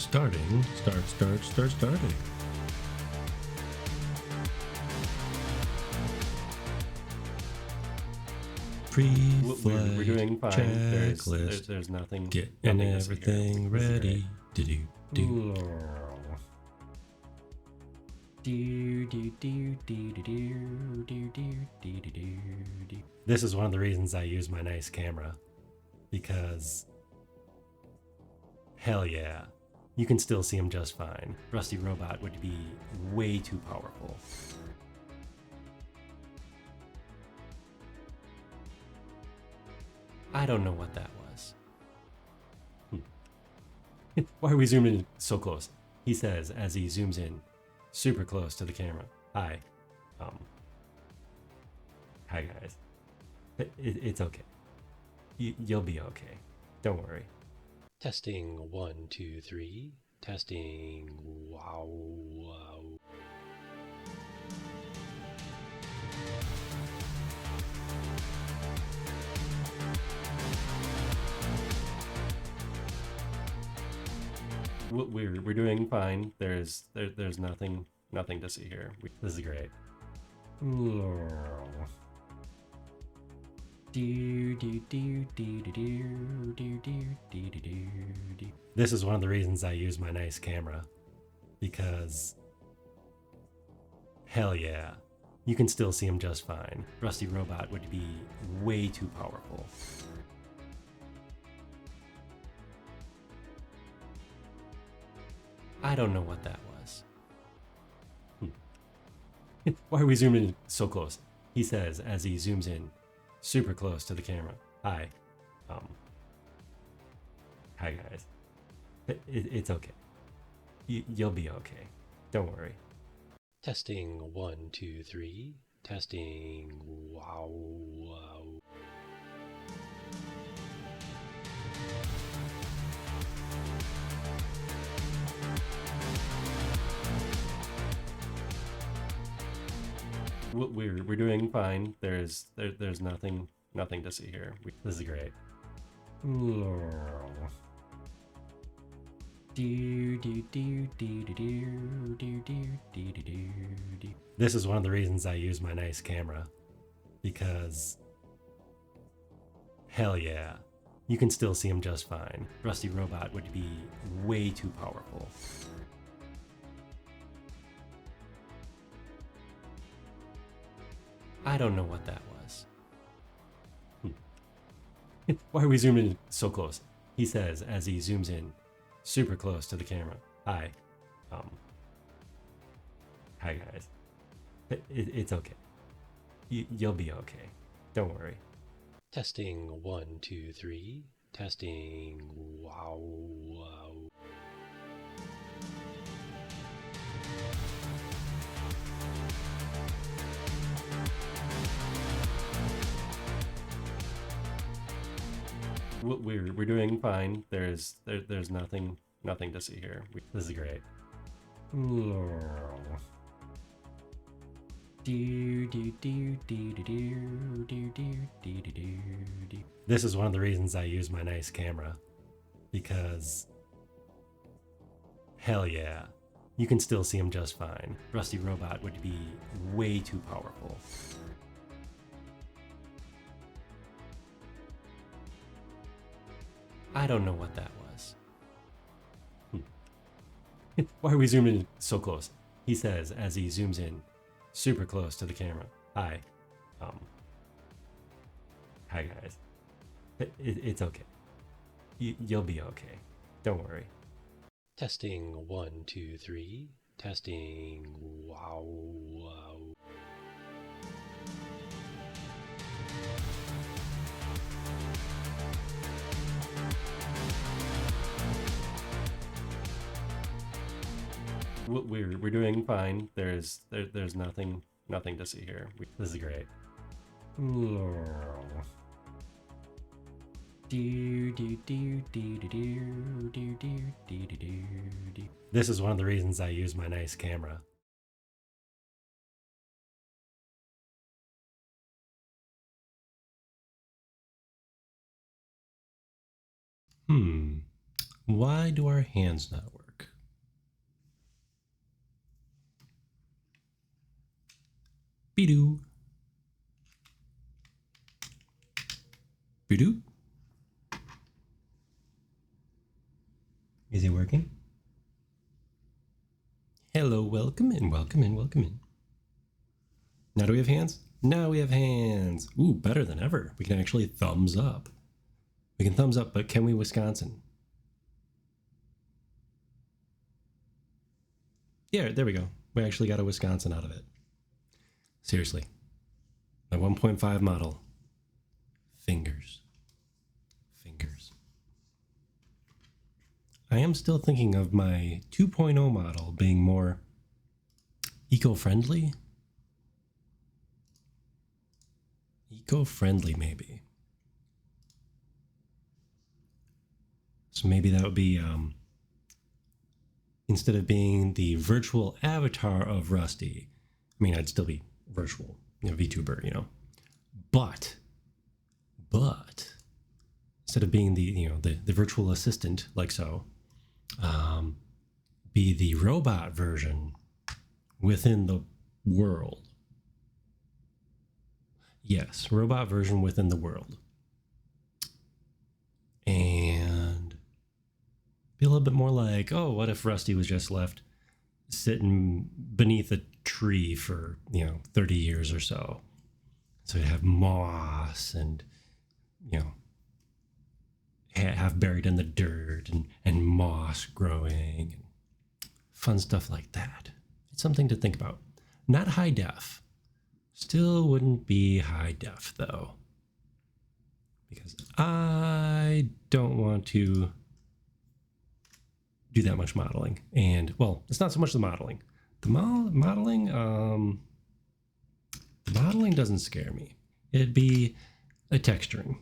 Starting. Starting. Pre-flight We're doing fine. checklist. There's nothing. Getting nothing to see everything here. This is ready. Do. This is one of the reasons I use my nice camera, because hell yeah, you can still see him just fine. Rusty Robot would be way too powerful. I don't know what that was. Why are we zooming in so close? He says as he zooms in super close to the camera. Hi. Hi guys. It's okay. You'll be okay. Don't worry. Testing 1, 2, 3. Testing. Wow. We're doing fine. There's nothing to see here. This is great. This is one of the reasons I use my nice camera, because hell yeah, you can still see him just fine. Rusty Robot would be way too powerful. I don't know what that was. Why are we zooming in so close? He says as he zooms in super close to the camera. Hi. Hi guys. It's okay. You'll be okay. Don't worry. Testing 1, 2, 3. Testing. Wow. We're doing fine. There's nothing to see here. This is great. This is one of the reasons I use my nice camera, because hell yeah, you can still see him just fine. Rusty Robot would be way too powerful. I don't know what that was. Why are we zooming in so close? He says as he zooms in super close to the camera. Hi. Hi guys. It's okay. You'll be okay. Don't worry. Testing 1, 2, 3. Testing. Wow. We're doing fine. There's nothing to see here. This is great. This is one of the reasons I use my nice camera, because hell yeah, you can still see him just fine. Rusty Robot would be way too powerful. I don't know what that was. Why are we zooming in so close? He says as he zooms in super close to the camera. Hi. Hi guys. It's okay. You'll be okay. Don't worry. Testing 1, 2, 3. Testing. Wow. We're doing fine. There's nothing to see here. This is great. This is one of the reasons I use my nice camera. Why do our hands not work? Be-doo. Be-doo. Is it working? Hello, welcome in, welcome in, welcome in. Now do we have hands? Now we have hands. Ooh, better than ever. We can actually thumbs up. We can thumbs up, but can we Wisconsin? Yeah, there we go. We actually got a Wisconsin out of it. Seriously. My 1.5 model. Fingers. Fingers. I am still thinking of my 2.0 model being more eco-friendly. Eco-friendly, maybe. So maybe that would be, instead of being the virtual avatar of Rusty, I mean, I'd still be virtual, VTuber, But instead of being the virtual assistant, like so, be the robot version within the world. Yes, robot version within the world. And be a little bit more like, oh, what if Rusty was just left sitting beneath a tree for, 30 years or so? So he'd have moss and, half buried in the dirt and moss growing and fun stuff like that. It's something to think about. Not high def. Still wouldn't be high def though, because I don't want to do that much modeling. And well, it's not so much the modeling. The modeling doesn't scare me. It'd be a texturing.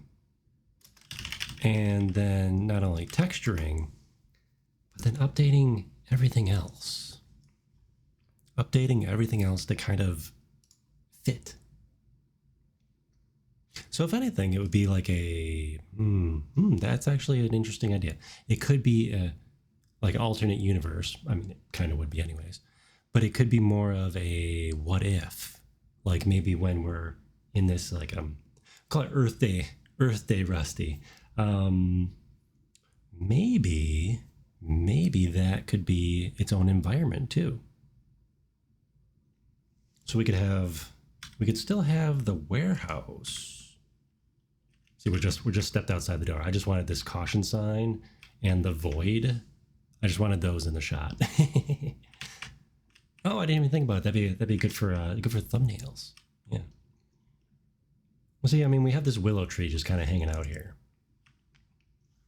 And then not only texturing, but then updating everything else. Updating everything else to kind of fit. So if anything, it would be like that's actually an interesting idea. It could be like an alternate universe. I mean, it kind of would be anyways. But it could be more of a what if. Like maybe when we're in this, like, call it Earth Day Rusty. Maybe that could be its own environment too. So we could still have the warehouse. See, we're just stepped outside the door. I just wanted this caution sign and the void. I just wanted those in the shot. Oh, I didn't even think about it. That'd be good for thumbnails. Yeah. Well, see, I mean, we have this willow tree just kind of hanging out here.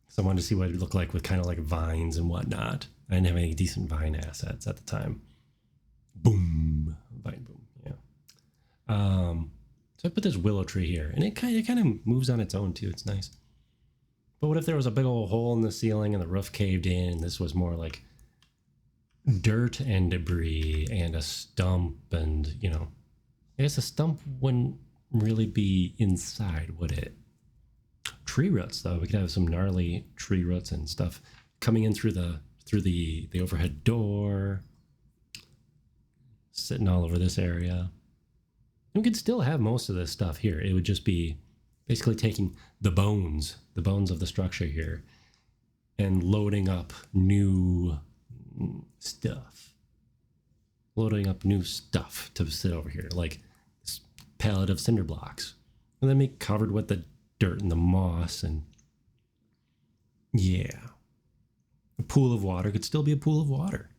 So I wanted to see what it would look like with kind of like vines and whatnot. I didn't have any decent vine assets at the time. Boom, vine boom. Yeah. So I put this willow tree here, and it kind of moves on its own too. It's nice. But what if there was a big old hole in the ceiling and the roof caved in, and this was more like dirt and debris and a stump, and I guess a stump wouldn't really be inside, would it? Tree roots, though. We could have some gnarly tree roots and stuff coming in through the overhead door, sitting all over this area. We could still have most of this stuff here. It would just be basically taking the bones of the structure here and loading up new stuff. Loading up new stuff to sit over here, like this pallet of cinder blocks. And then be covered with the dirt and the moss, and yeah. A pool of water could still be a pool of water.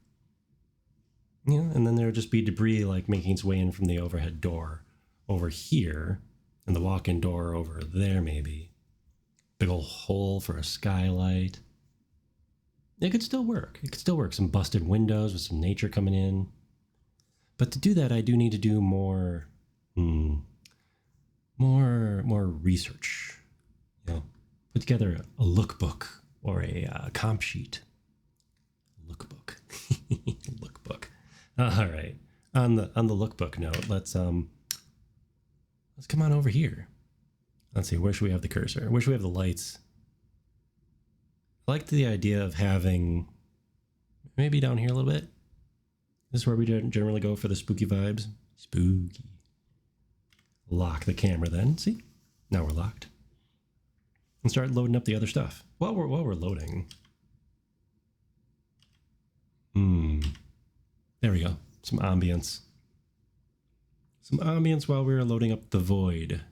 Yeah, and then there would just be debris like making its way in from the overhead door over here, and the walk-in door over there maybe. Big old hole for a skylight. It could still work. It could still work. Some busted windows with some nature coming in. But to do that, I do need to do more research. Put together a lookbook or a comp sheet. Lookbook. Lookbook. All right. On the lookbook note, let's come on over here. Let's see, where should we have the cursor? Where should we have the lights? I like the idea of having maybe down here a little bit. This is where we generally go for the spooky vibes. Spooky. lock the camera then. See? Now we're locked. And start loading up the other stuff. While we're loading. There we go. Some ambience. Some ambience while we were loading up the void.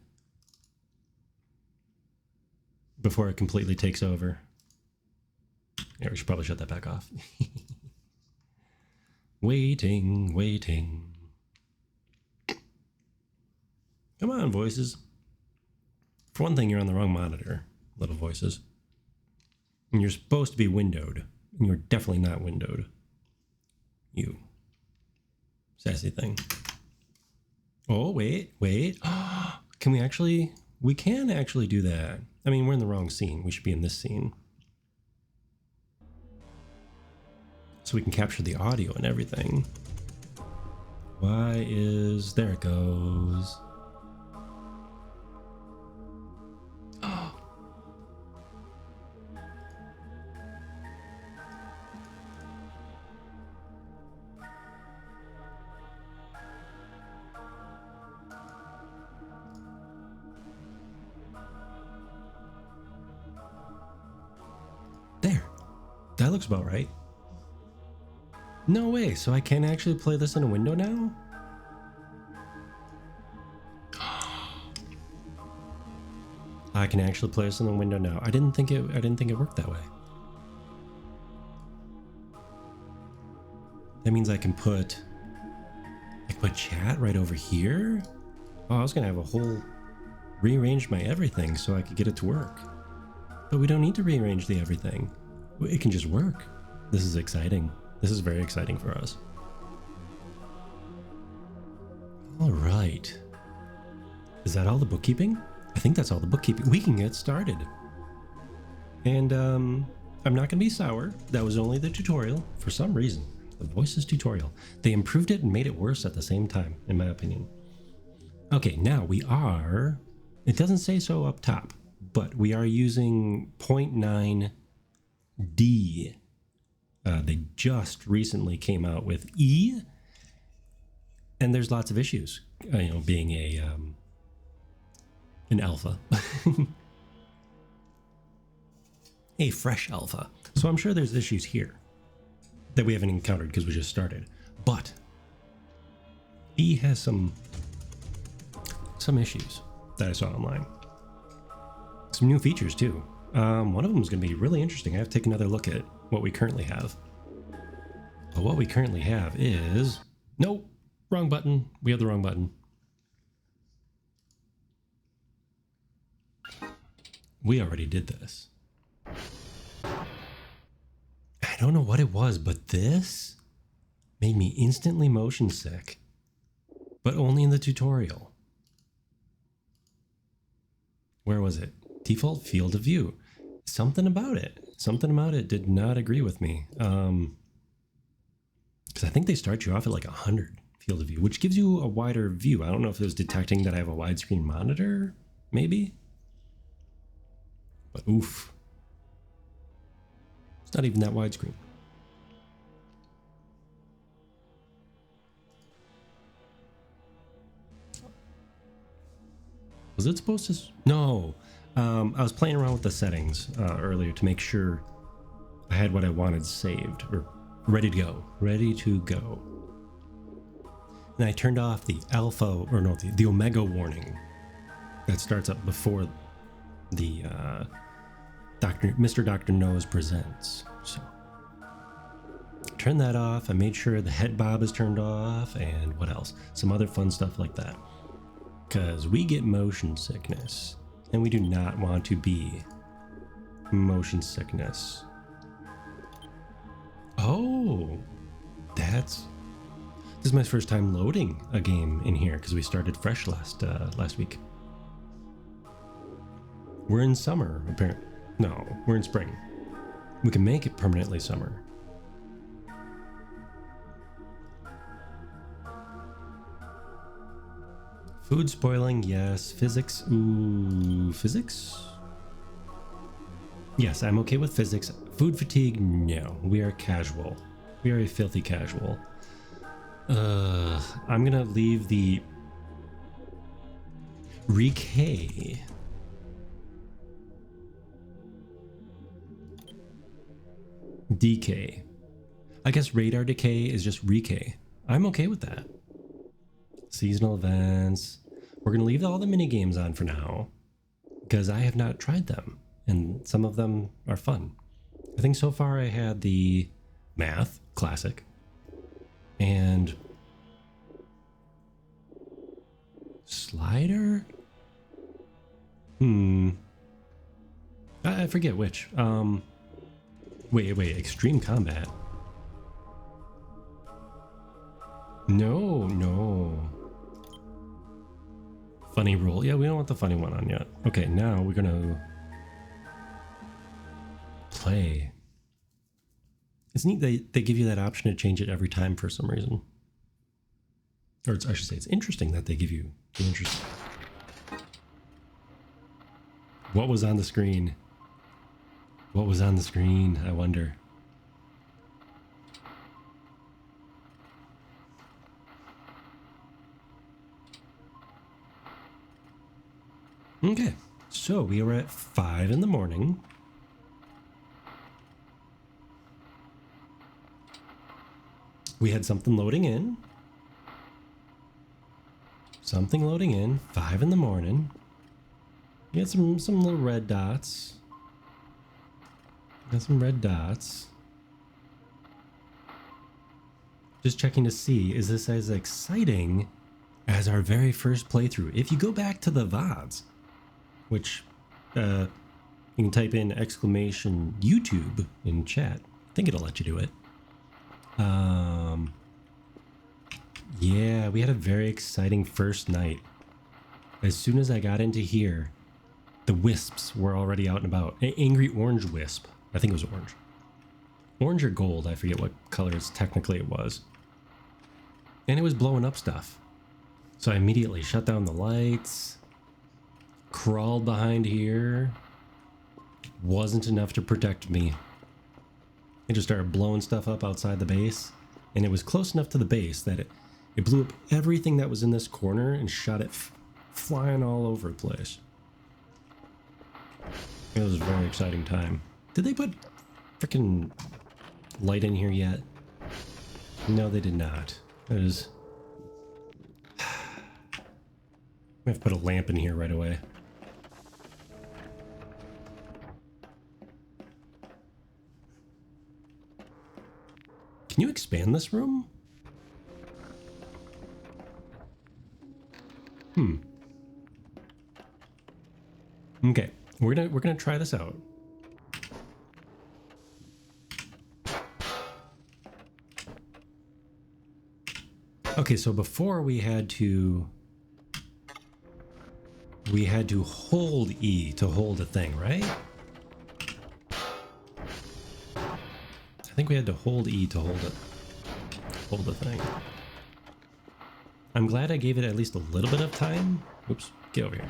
Before it completely takes over. Yeah, we should probably shut that back off. Waiting, waiting. Come on, voices. For one thing, you're on the wrong monitor, little voices. And you're supposed to be windowed. And you're definitely not windowed. You. Sassy thing. Oh, wait. Can we actually... We can actually do that. I mean, we're in the wrong scene. We should be in this scene. So we can capture the audio and everything. Why is... There it goes. There. That looks about right. No way, so I can actually play this in a window now? I can actually play this in a window now. I didn't think it worked that way. That means I can put chat right over here? Oh, I was gonna have a whole rearrange my everything so I could get it to work. But we don't need to rearrange the everything. It can just work. This is exciting. This is very exciting for us. All right. Is that all the bookkeeping? I think that's all the bookkeeping. We can get started. And I'm not going to be sour. That was only the tutorial for some reason. The Voices tutorial. They improved it and made it worse at the same time, in my opinion. Okay, now we are... It doesn't say so up top, but we are using 0.9D. They just recently came out with E, and there's lots of issues. Being an alpha, a fresh alpha. So I'm sure there's issues here that we haven't encountered because we just started. But E has some issues that I saw online. Some new features too. One of them is going to be really interesting. I have to take another look at what we currently have. But what we currently have is... Nope, wrong button. We have the wrong button. We already did this. I don't know what it was, but this made me instantly motion sick. But only in the tutorial. Where was it? Default field of view. Something about it did not agree with me. Because I think they start you off at like 100 field of view, which gives you a wider view. I don't know if it was detecting that I have a widescreen monitor, maybe. But oof. It's not even that widescreen. Was it supposed to? No. I was playing around with the settings earlier to make sure I had what I wanted saved or ready to go. Ready to go. And I turned off the alpha, or no, the omega warning that starts up before the Mr. Dr. Nose presents. So turn that off. I made sure the head bob is turned off, and what else? Some other fun stuff like that. Because we get motion sickness. And we do not want to be motion sickness. Oh, this is my first time loading a game in here because we started fresh last week. We're in summer, apparently. No, we're in spring. We can make it permanently summer. Food spoiling, yes. Physics, ooh, physics? Yes, I'm okay with physics. Food fatigue, no. We are casual. We are a filthy casual. I'm gonna leave the Decay. Decay. I guess radar decay is just recay. I'm okay with that. Seasonal events. We're going to leave all the mini games on for now because I have not tried them and some of them are fun. I think so far I had the math classic and slider. I forget which. Wait, extreme combat. No. Funny roll. Yeah, we don't want the funny one on yet. Okay, now we're gonna play. It's neat they give you that option to change it every time for some reason. Or I should say it's interesting that they give you the interest. What was on the screen? What was on the screen? I wonder. Okay, so we were at 5 in the morning. We had something loading in. Something loading in, 5 in the morning. We had some little red dots. Got some red dots. Just checking to see, is this as exciting as our very first playthrough? If you go back to the VODs, which you can type in exclamation YouTube in chat. I think it'll let you do it. Yeah, we had a very exciting first night. As soon as I got into here, the wisps were already out and about. An angry orange wisp. I think it was orange. Orange or gold, I forget what colors technically it was. And it was blowing up stuff. So I immediately shut down the lights, crawled behind here. Wasn't enough to protect me. It just started blowing stuff up outside the base. And it was close enough to the base that it blew up everything that was in this corner and shot it flying all over the place. It was a very exciting time. Did they put freaking light in here yet? No, they did not. It was... I have to put a lamp in here right away. Can you expand this room? Okay, we're gonna try this out. Okay, so before we had to hold E to hold a thing, right? I think we had to hold E to hold the thing. I'm glad I gave it at least a little bit of time. Oops, get over here.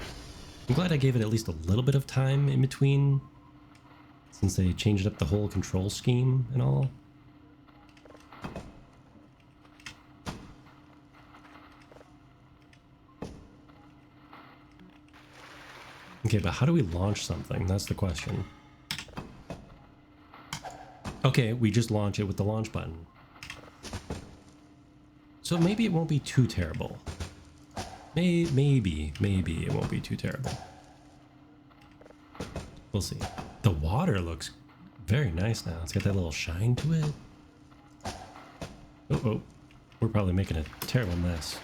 I'm glad I gave it at least a little bit of time in between, since they changed up the whole control scheme and all. Okay, but how do we launch something? That's the question. Okay, we just launch it with the launch button. So maybe it won't be too terrible. Maybe it won't be too terrible. We'll see. The water looks very nice now. It's got that little shine to it. Oh, we're probably making a terrible mess.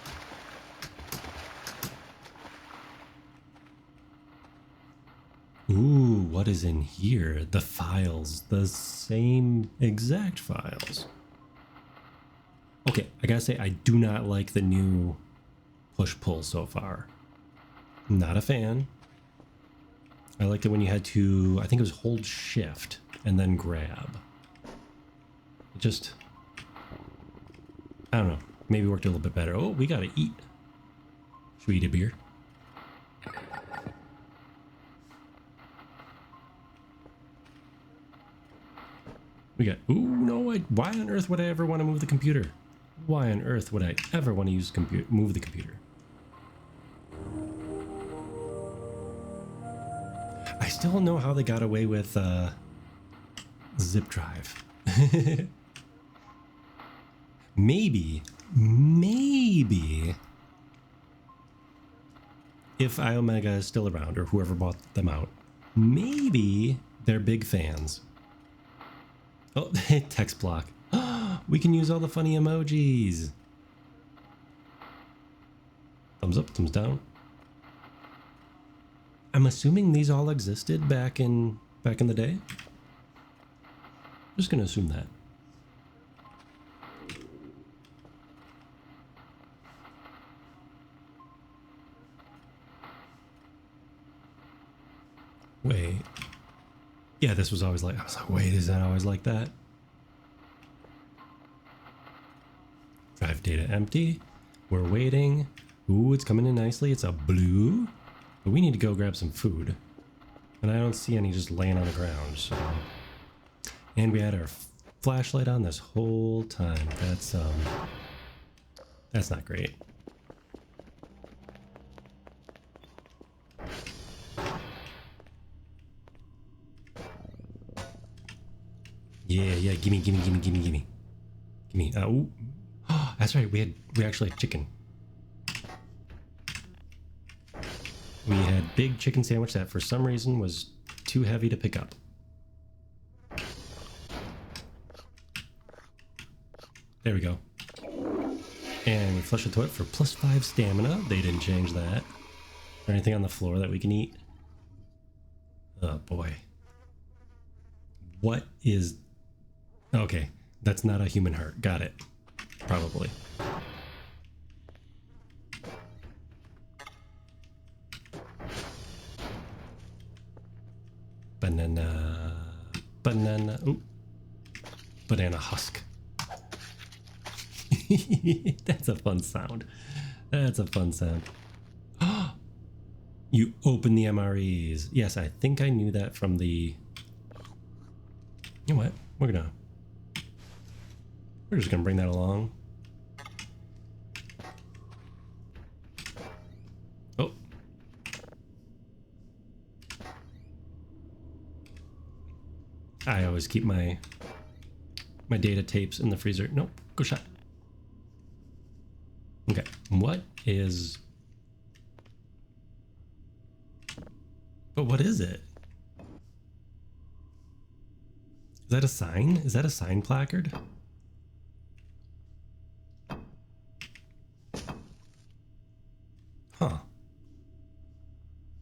Ooh, what is in here? The files. The same exact files. Okay, I gotta say, I do not like the new push-pull so far. Not a fan. I liked it when you had to, I think it was hold shift and then grab. It just, I don't know, maybe worked a little bit better. Oh, we gotta eat. Should we eat a beer? We got, ooh, no, why on earth would I ever want to move the computer? Why on earth would I ever want to move the computer? still don't know how they got away with zip drive. maybe if iOmega is still around or whoever bought them out, maybe they're big fans. Oh, text block. We can use all the funny emojis. Thumbs up, thumbs down. I'm assuming these all existed back in the day. Just gonna assume that. Wait. Yeah, this was always like, I was like, wait, is that always like that? Drive data empty. We're waiting. Ooh, it's coming in nicely. It's a blue. But we need to go grab some food. And I don't see any just laying on the ground, so. And we had our flashlight on this whole time. That's not great. Yeah, gimme. Ooh. Oh, that's right, we actually had chicken. We had big chicken sandwich that for some reason was too heavy to pick up. There we go. And we flush the toilet for +5 stamina. They didn't change that. Is there anything on the floor that we can eat? Oh boy. What is... Okay, that's not a human heart. Got it. Probably. Banana, ooh. Banana husk. That's a fun sound. That's a fun sound. You open the MREs. Yes, I think I knew that from the... You know what? We're just gonna bring that along. Oh. I always keep my data tapes in the freezer. Nope, go shot. Okay, what is... But what is it? Is that a sign? Is that a sign placard? Huh.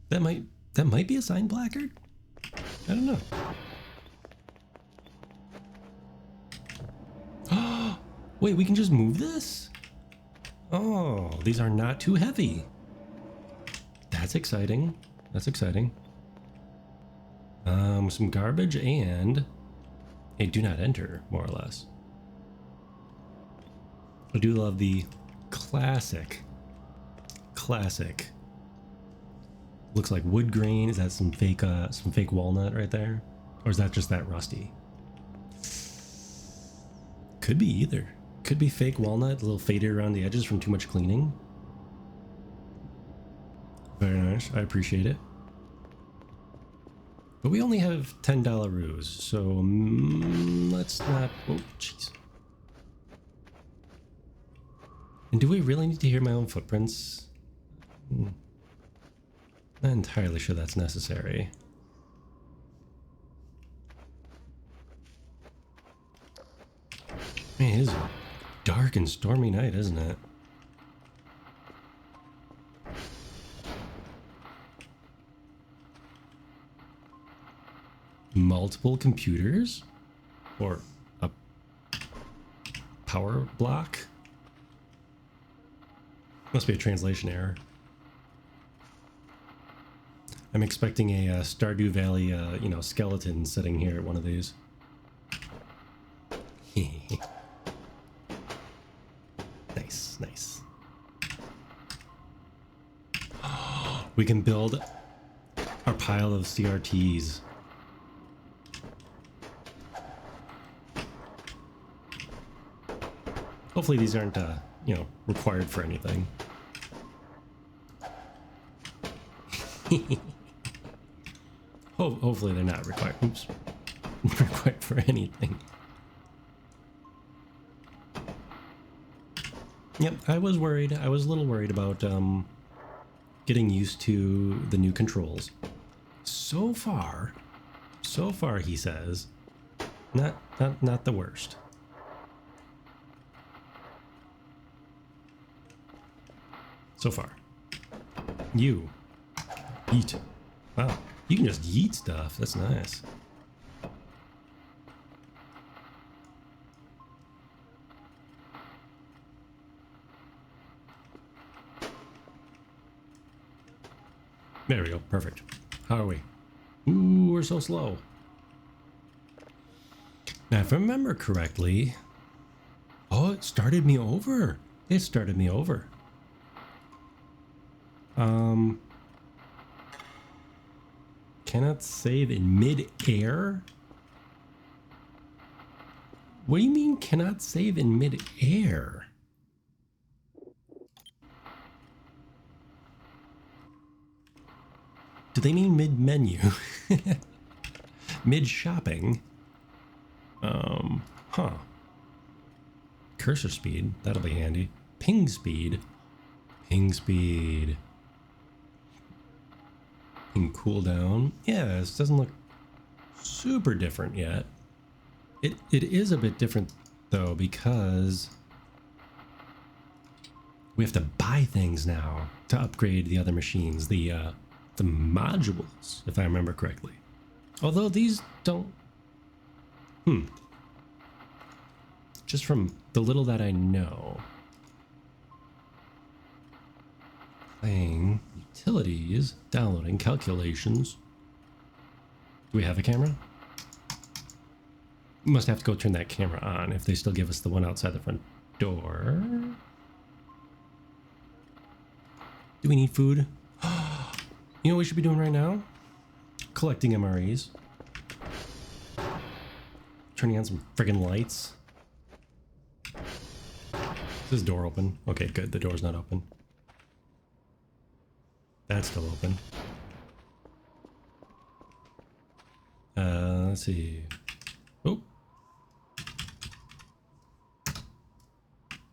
That might be a sign placard? I don't know. Wait, we can just move this? Oh, these are not too heavy. That's exciting. That's exciting. Some garbage and a do not enter, more or less. I do love the classic. Looks like wood grain. Is that some fake walnut right there? Or is that just that rusty? Could be either. Could be fake walnut, a little faded around the edges from too much cleaning. Very nice. I appreciate it. But we only have $10 roos, so let's not... Oh, jeez. And do we really need to hear my own footprints? Not entirely sure that's necessary. Man, it is a dark and stormy night, isn't it? Multiple computers? Or a power block? Must be a translation error. I'm expecting a Stardew Valley, skeleton sitting here at one of these. Nice. We can build our pile of CRTs. Hopefully these aren't, required for anything. Hopefully they're not required. Oops. Required for anything. Yep, I was worried. I was a little worried about getting used to the new controls. So far, he says, not the worst. So far. You. Yeet. Wow. You can just yeet stuff. That's nice. There we go. Perfect. How are we? Ooh, we're so slow. Now, if I remember correctly... Oh, it started me over. It started me over. Cannot save in mid-air? What do you mean cannot save in mid-air? Do they mean mid-menu? Mid-shopping? Huh. Cursor speed, that'll be handy. Ping speed. Ping speed. Ping cooldown. Yeah, this doesn't look super different yet. It is a bit different though, because we have to buy things now to upgrade the other machines, the modules, if I remember correctly. Although these don't... Just from the little that I know. Playing, utilities, downloading, calculations. Do we have a camera? We must have to go turn that camera on if they still give us the one outside the front door. Do we need food? You know what we should be doing right now? Collecting MREs. Turning on some friggin' lights. Is this door open? Okay, good. The door's not open. That's still open. Let's see. Oh.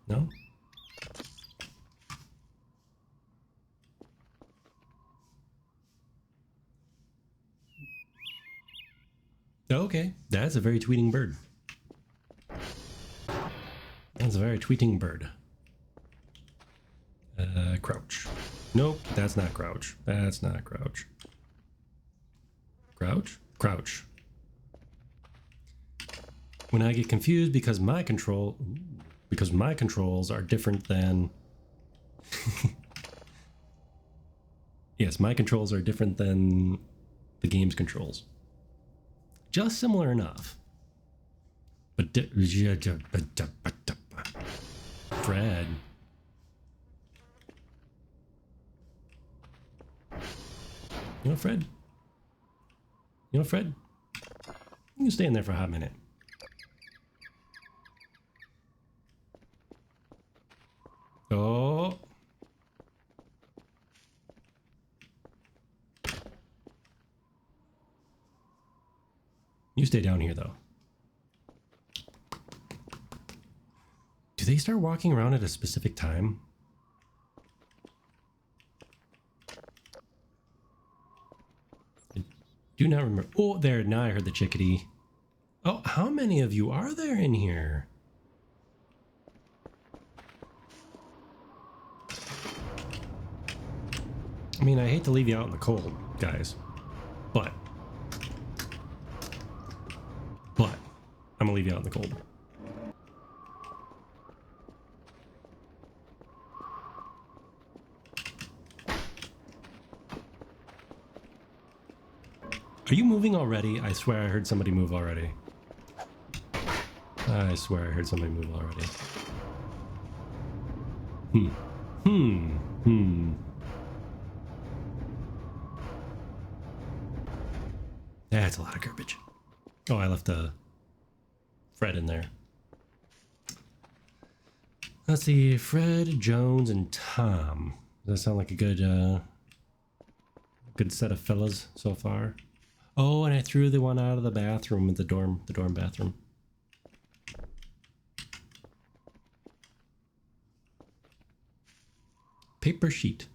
No? Okay, that's a very tweeting bird. That's a very tweeting bird. Crouch. Nope, that's not crouch. That's not crouch. Crouch? Crouch. When I get confused because my controls are different than... Yes, my controls are different than the game's controls. Just similar enough. But Fred. You know, Fred? You know, Fred? You can stay in there for a hot minute. Oh. You stay down here, though. Do they start walking around at a specific time? I do not remember. Oh, there. Now I heard the chickadee. Oh, how many of you are there in here? I mean, I hate to leave you out in the cold, guys, but I'm gonna leave you out in the cold. Are you moving already? I swear I heard somebody move already. I swear I heard somebody move already. That's a lot of garbage. Oh, I left a Fred in there. Let's see, Fred, Jones, and Tom. Does that sound like a good good set of fellas so far? Oh, and I threw the one out of the bathroom, the dorm bathroom. Paper sheet.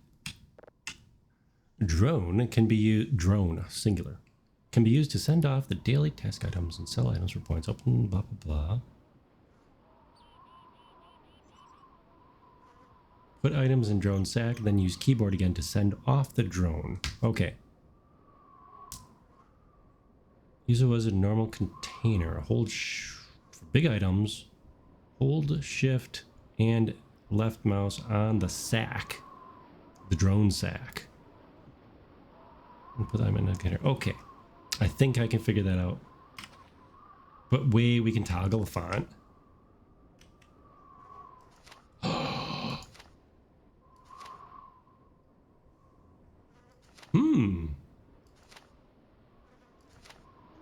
Drone can be used, drone, singular, can be used to send off the daily task items and sell items for points. Open, blah, blah, blah. Put items in drone sack, then use keyboard again to send off the drone. Okay. Use it as a normal container. Hold for big items. Hold shift and left mouse on the sack. The drone sack. And put them in a container. Okay. I think I can figure that out. But wait, we can toggle the font.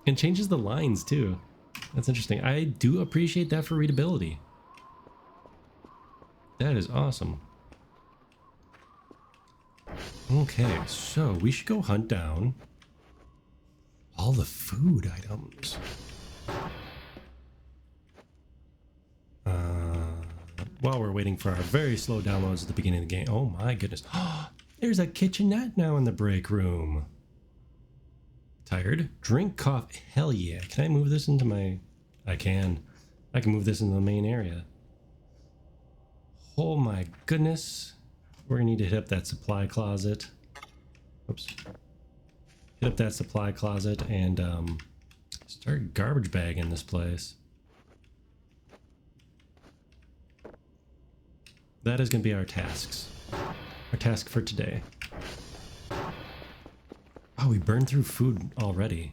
And changes the lines too. That's interesting. I do appreciate that for readability. That is awesome. Okay, so we should go hunt down all the food items. While we're waiting for our very slow downloads at the beginning of the game. Oh my goodness. There's a kitchenette now in the break room. Tired? Drink coffee. Hell yeah. Can I move this into my... I can. I can move this into the main area. Oh my goodness. We're gonna need to hit up that supply closet. Oops. Hit up that supply closet and start garbage bagging this place. That is gonna be our tasks. Our task for today. Oh, we burned through food already.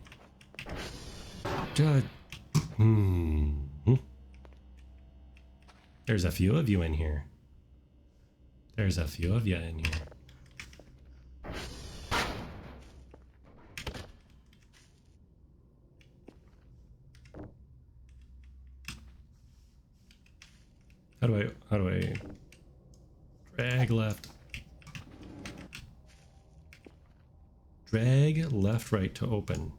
There's a few of you in here. There's a few of you in here. How do I drag left? Drag left, right to open.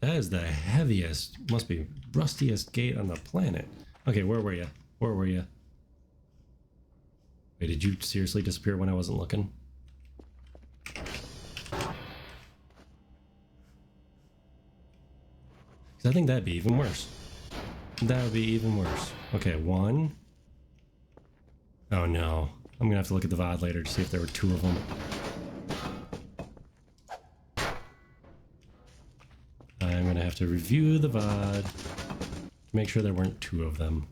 That is the heaviest, must be rustiest gate on the planet. Okay, where were you? Where were you? Wait, did you seriously disappear when I wasn't looking? Because I think that'd be even worse. That would be even worse. Okay, one. Oh no. I'm gonna have to look at the VOD later to see if there were two of them. I'm gonna have to review the VOD to make sure there weren't two of them.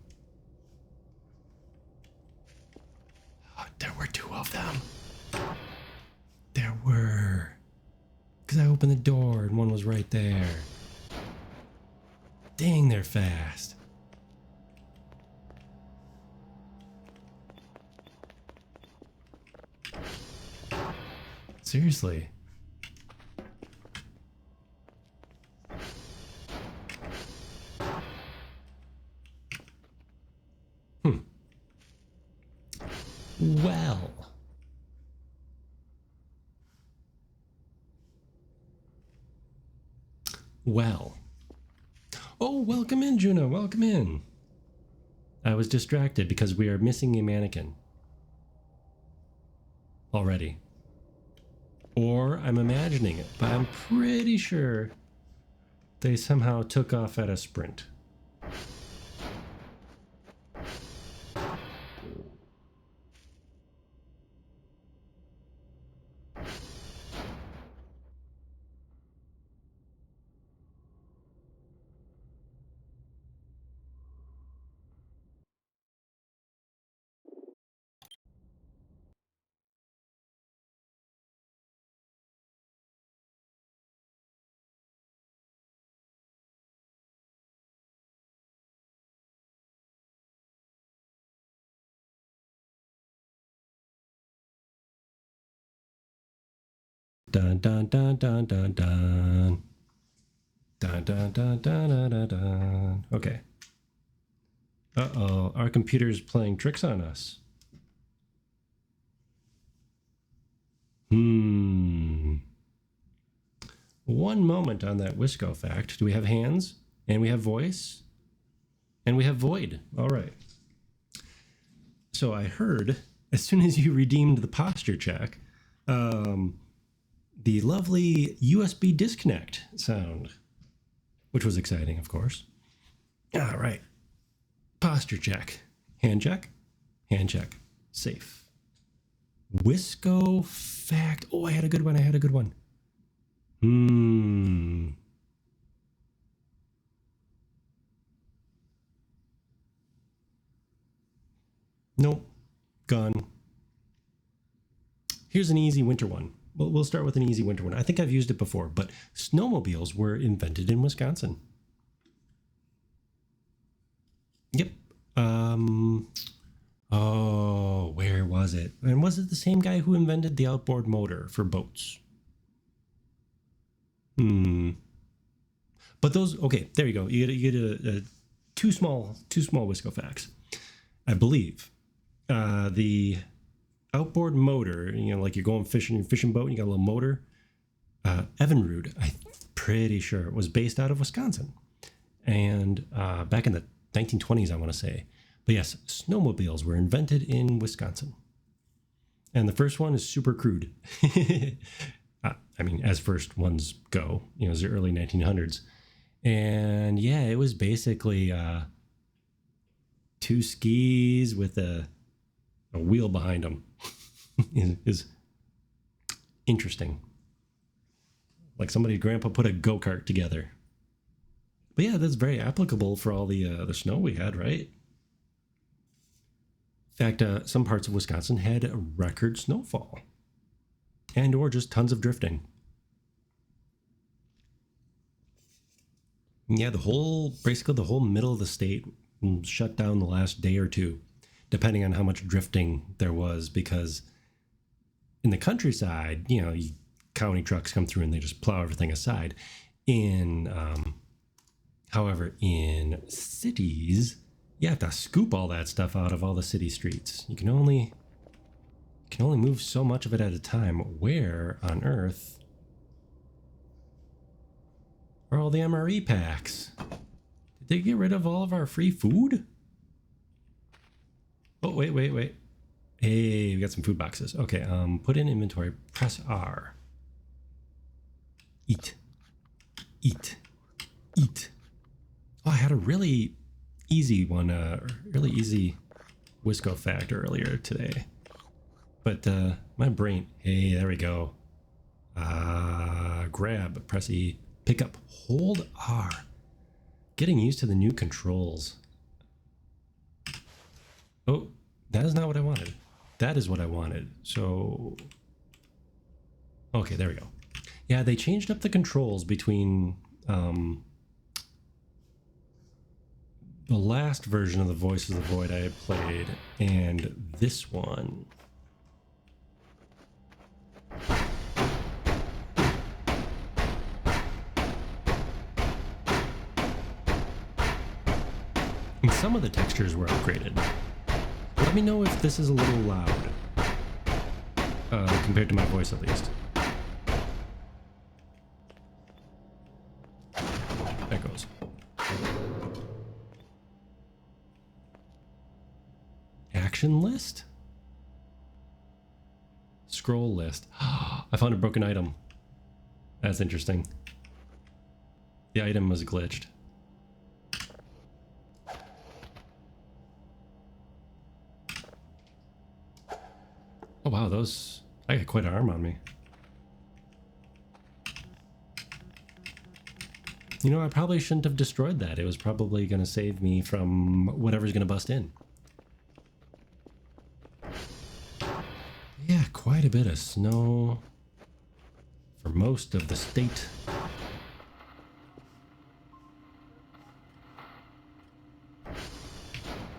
Oh, there were two of them. There were. Because I opened the door and one was right there. Dang, they're fast. Seriously. Well. Well. Oh, welcome in, Juno. Welcome in. I was distracted because we are missing a mannequin. Already. Or I'm imagining it, but I'm pretty sure they somehow took off at a sprint. Dun dun dun dun dun dun. Dun dun dun dun dun dun dun. Okay. Uh-oh, our computer's playing tricks on us. One moment on that Wisco fact. Do we have hands? And we have voice? And we have void. All right. So I heard, as soon as you redeemed the posture check, the lovely USB disconnect sound, which was exciting, of course. All right. Posture check. Hand check. Hand check. Safe. Wisco fact. Oh, I had a good one. Nope. Gone. Here's an easy winter one. We'll start with an easy winter one. I think I've used it before, but snowmobiles were invented in Wisconsin. Yep. Oh, where was it? And was it the same guy who invented the outboard motor for boats? But those, okay, there you go. You get a two small Wisco facts. I believe the outboard motor, like you're going fishing, your fishing boat, and you got a little motor. Evinrude, I'm pretty sure, was based out of Wisconsin, and back in the 1920s, I want to say. But yes, snowmobiles were invented in Wisconsin, and the first one is super crude. I mean, as first ones go, it was the early 1900s, and yeah, it was basically two skis with a wheel behind them. is interesting. Like somebody's grandpa put a go-kart together. But yeah, that's very applicable for all the snow we had, right? In fact, some parts of Wisconsin had a record snowfall, and or just tons of drifting. Yeah, basically the whole middle of the state shut down the last day or two, depending on how much drifting there was, because in the countryside, county trucks come through and they just plow everything aside. However, in cities, you have to scoop all that stuff out of all the city streets. You can only move so much of it at a time. Where on earth are all the MRE packs? Did they get rid of all of our free food? Oh, wait. Hey, we got some food boxes. Okay, put in inventory, press R. Eat. Oh, I had a really easy one, really easy Wisco fact earlier today. But my brain, hey, there we go. Grab, press E, pick up, hold R. Getting used to the new controls. Oh, that is not what I wanted. That is what I wanted. So, okay, there we go. Yeah, they changed up the controls between the last version of the Voices of the Void I had played and this one. And some of the textures were upgraded. Let me know if this is a little loud, compared to my voice at least. Echoes. Action list? Scroll list. I found a broken item. That's interesting. The item was glitched. Oh wow, I got quite an arm on me. I probably shouldn't have destroyed that. It was probably going to save me from whatever's going to bust in. Yeah, quite a bit of snow for most of the state.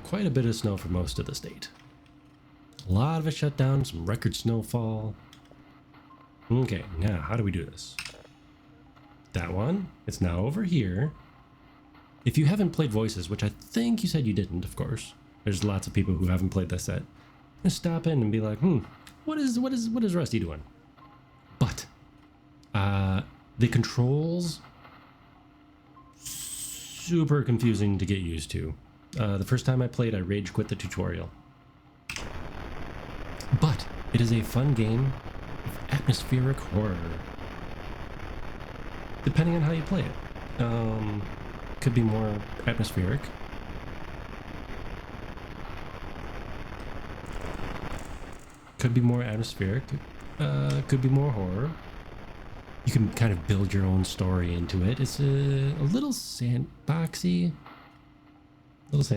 Quite a bit of snow for most of the state. A lot of it shut down, some record snowfall. Okay, now how do we do this? That one, it's now over here. If you haven't played Voices, which I think you said you didn't, of course. There's lots of people who haven't played this set. Just stop in and be like, what is Rusty doing? But the controls, super confusing to get used to. The first time I played, I rage quit the tutorial. But it is a fun game of atmospheric horror. Depending on how you play it. Could be more atmospheric. Could be more atmospheric. Could be more horror. You can kind of build your own story into it. It's a little sandboxy. But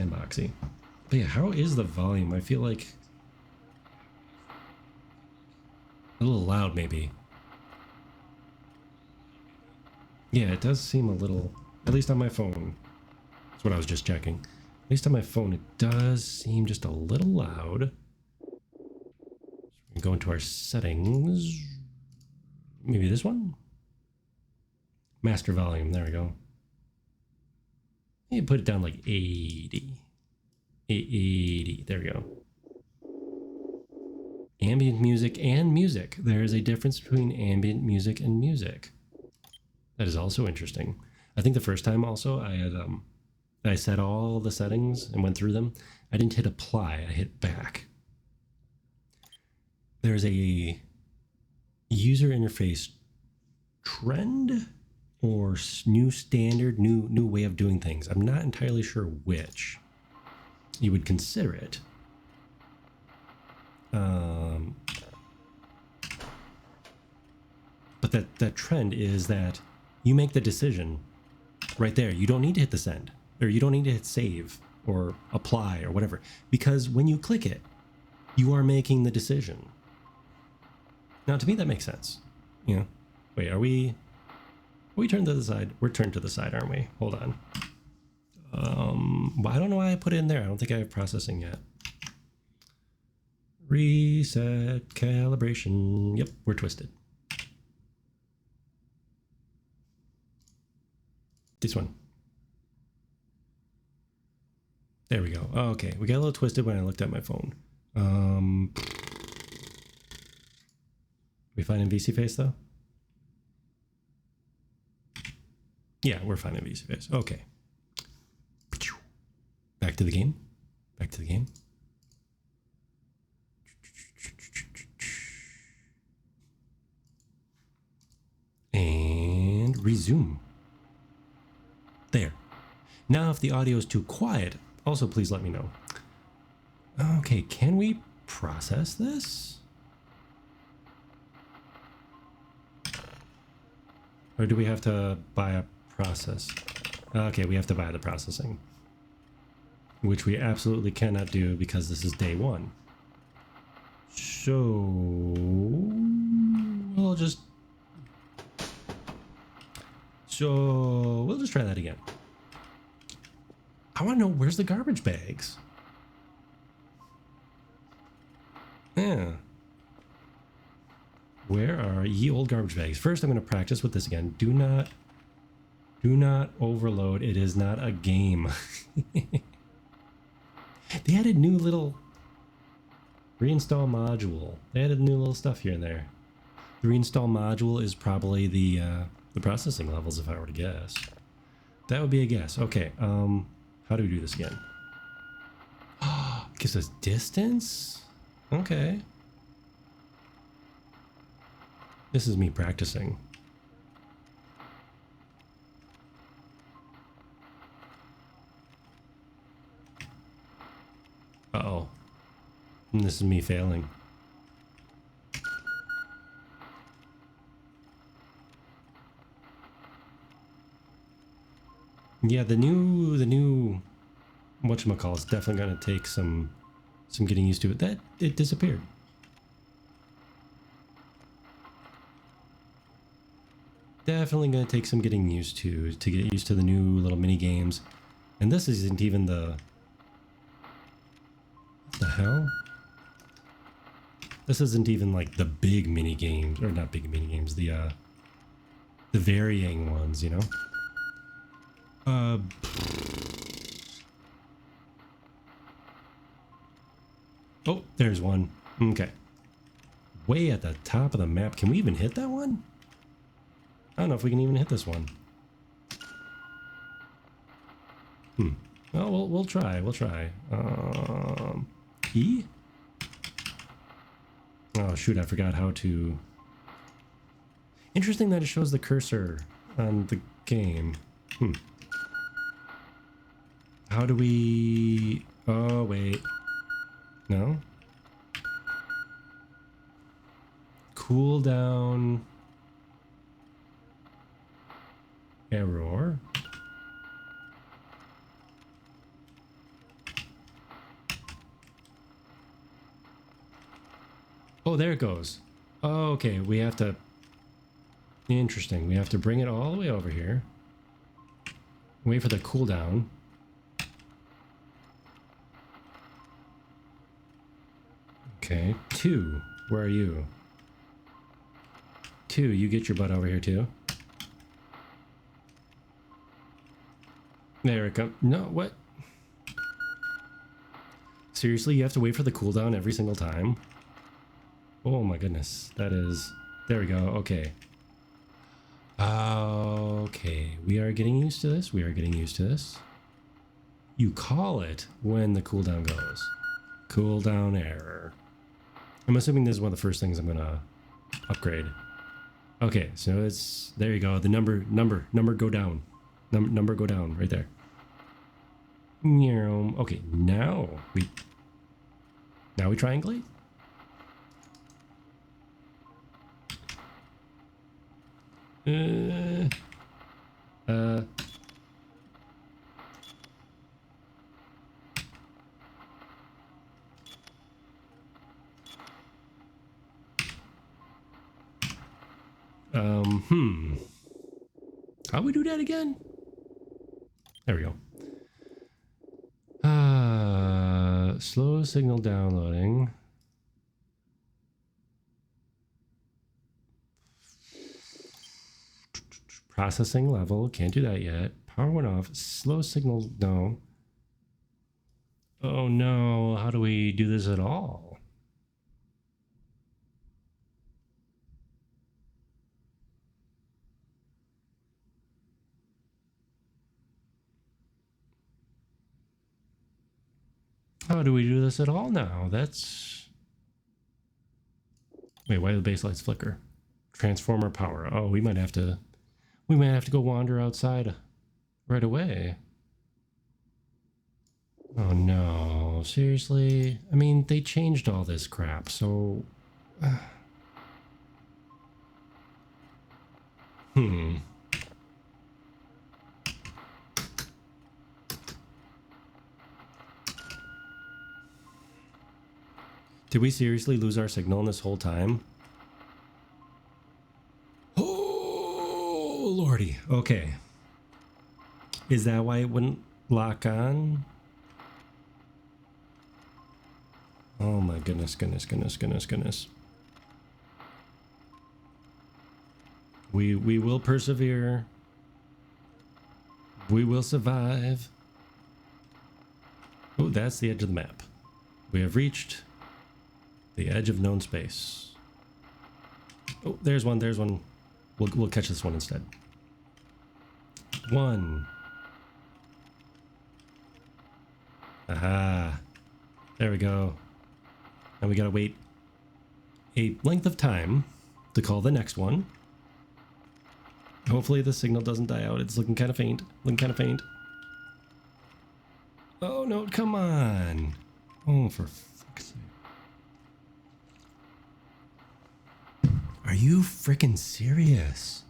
yeah, how is the volume? I feel like a little loud, maybe. Yeah, it does seem a little, at least on my phone. That's what I was just checking. At least on my phone, it does seem just a little loud. Go into our settings. Maybe this one? Master volume, there we go. You put it down like 80. 80, there we go. Ambient music and music. There is a difference between ambient music and music. That is also interesting. I think the first time also I had, I set all the settings and went through them. I didn't hit apply, I hit back. There's a user interface trend or new standard, new way of doing things. I'm not entirely sure which you would consider it. But that trend is that you make the decision right there. You don't need to hit the send, or you don't need to hit save or apply or whatever, because when you click it, you are making the decision. Now, to me, that makes sense. You know, wait, are we turned to the side? We're turned to the side, aren't we? Hold on. Well, I don't know why I put it in there. I don't think I have processing yet. Reset calibration. Yep, we're twisted. This one. There we go. Okay, we got a little twisted when I looked at my phone. We fine in VC face though? Yeah, we're fine in VC face. Okay. Back to the game. Back to the game. And resume. There. Now if the audio is too quiet, also please let me know. Okay, can we process this? Or do we have to buy a process? Okay, we have to buy the processing. Which we absolutely cannot do because this is day one. So we'll just try that again. I want to know, where's the garbage bags? Yeah. Where are ye old garbage bags? First, I'm going to practice with this again. Do not overload. It is not a game. They added new little reinstall module. They added new little stuff here and there. The reinstall module is probably the processing levels, if I were to guess. That would be a guess. Okay. How do we do this again? Gives us distance? Okay. This is me practicing. Uh-oh. And this is me failing. Yeah, the new whatchamacallit is definitely gonna take some getting used to it. It disappeared. Definitely gonna take some getting used to get used to the new little mini games. And this isn't even the hell? This isn't even like the big mini games, or not big mini games, the varying ones, you know? Oh, there's one. Okay. way at the top of the map. Can we even hit that one? I don't know if we can even hit this one. Well, we'll try. We'll try. E? Oh, shoot. I forgot how to... Interesting that it shows the cursor on the game. How do we... Oh, wait. No? Cool down... Error. Oh, there it goes. Oh, okay, we have to... Interesting. We have to bring it all the way over here. Wait for the cooldown. Okay, 2. Where are you? 2, you get your butt over here too. There it comes. No, what? Seriously, you have to wait for the cooldown every single time? Oh my goodness. That is... There we go. Okay. Okay. We are getting used to this. We are getting used to this. You call it when the cooldown goes. Cooldown error. I'm assuming this is one of the first things I'm gonna upgrade. Okay, so it's... There you go. The number go down. Number go down right there. Okay, now we triangulate. How we do that again? There we go. Slow signal downloading. Processing level, can't do that yet. Power went off. Slow signal, no. Oh no, how do we do this at all? How do we do this at all now? That's... Wait, why do the base lights flicker? Transformer power. Oh, we might have to go wander outside right away. Oh no, seriously? I mean, they changed all this crap, so... Did we seriously lose our signal this whole time? Oh, lordy. Okay. Is that why it wouldn't lock on? Oh my goodness, goodness, goodness, goodness, goodness. We will persevere. We will survive. Oh, that's the edge of the map. We have reached the edge of known space. Oh, there's one, there's one. We'll catch this one instead. 1. Aha. There we go. And we gotta wait a length of time to call the next one. Hopefully the signal doesn't die out. It's looking kind of faint. Looking kind of faint. Oh no, come on. Oh, for fuck's sake. Are you freaking serious?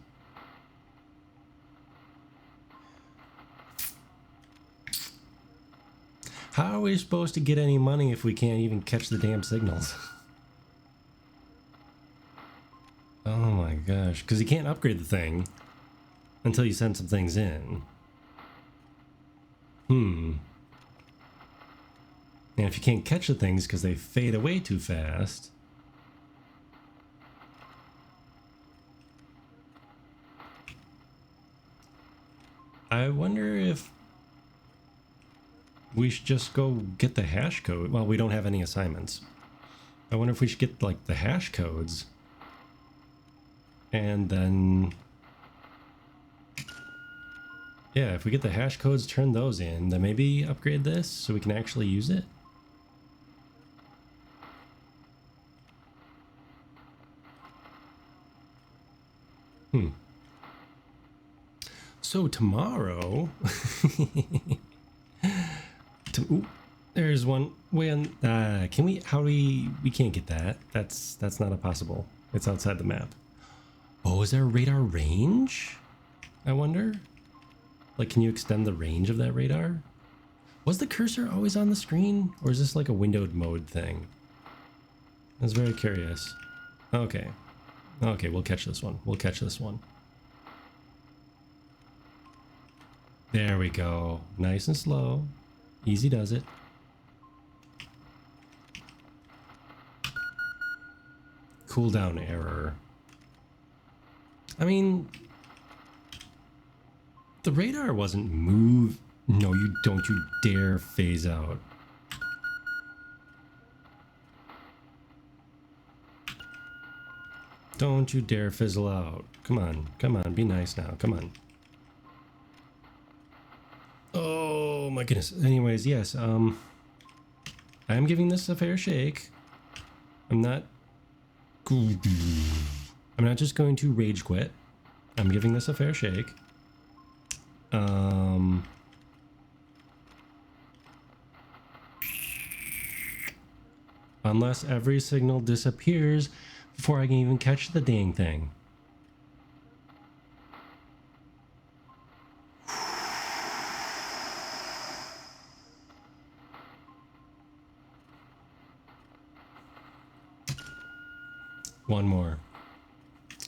How are we supposed to get any money if we can't even catch the damn signals? Oh my gosh. Because you can't upgrade the thing until you send some things in. And if you can't catch the things because they fade away too fast... I wonder if we should just go get the hash code. Well, we don't have any assignments. I wonder if we should get like the hash codes and then, yeah, if we get the hash codes, turn those in, then maybe upgrade this so we can actually use it. So tomorrow, ooh, there's one way on. Can we? How do we can't get that. That's not a possible. It's outside the map. Oh, is there a radar range? I wonder. Like, can you extend the range of that radar? Was the cursor always on the screen, or is this like a windowed mode thing? I was very curious. Okay. Okay, we'll catch this one. We'll catch this one. There we go. Nice and slow. Easy does it. Cooldown error. I mean, the radar wasn't moved. No, you don't you dare phase out. Don't you dare fizzle out. Come on, be nice now, come on. Oh my goodness. Anyways, yes, I am giving this a fair shake. I'm not just going to rage quit. I'm giving this a fair shake. Unless every signal disappears before I can even catch the dang thing. One more.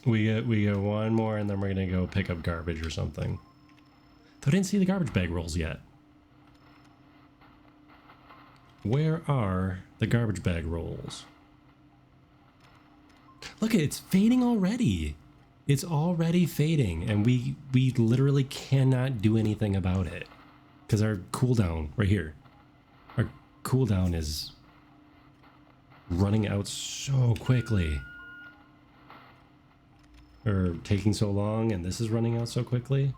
We get one more, and then we're gonna go pick up garbage or something. Though I didn't see the garbage bag rolls yet. Where are the garbage bag rolls? Look, it's fading already. It's already fading, and we literally cannot do anything about it because our cooldown right here, our cooldown is running out so quickly. Or taking so long, and this is running out so quickly.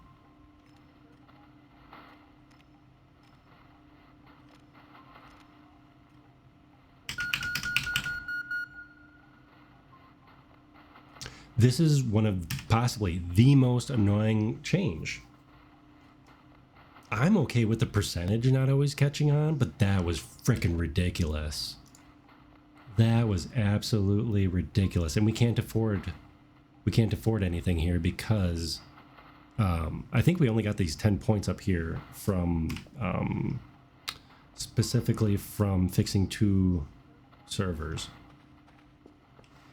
This is one of possibly the most annoying change. I'm okay with the percentage not always catching on, but that was freaking ridiculous. That was absolutely ridiculous, and we can't afford anything here because I think we only got these 10 points up here from specifically from fixing 2 servers.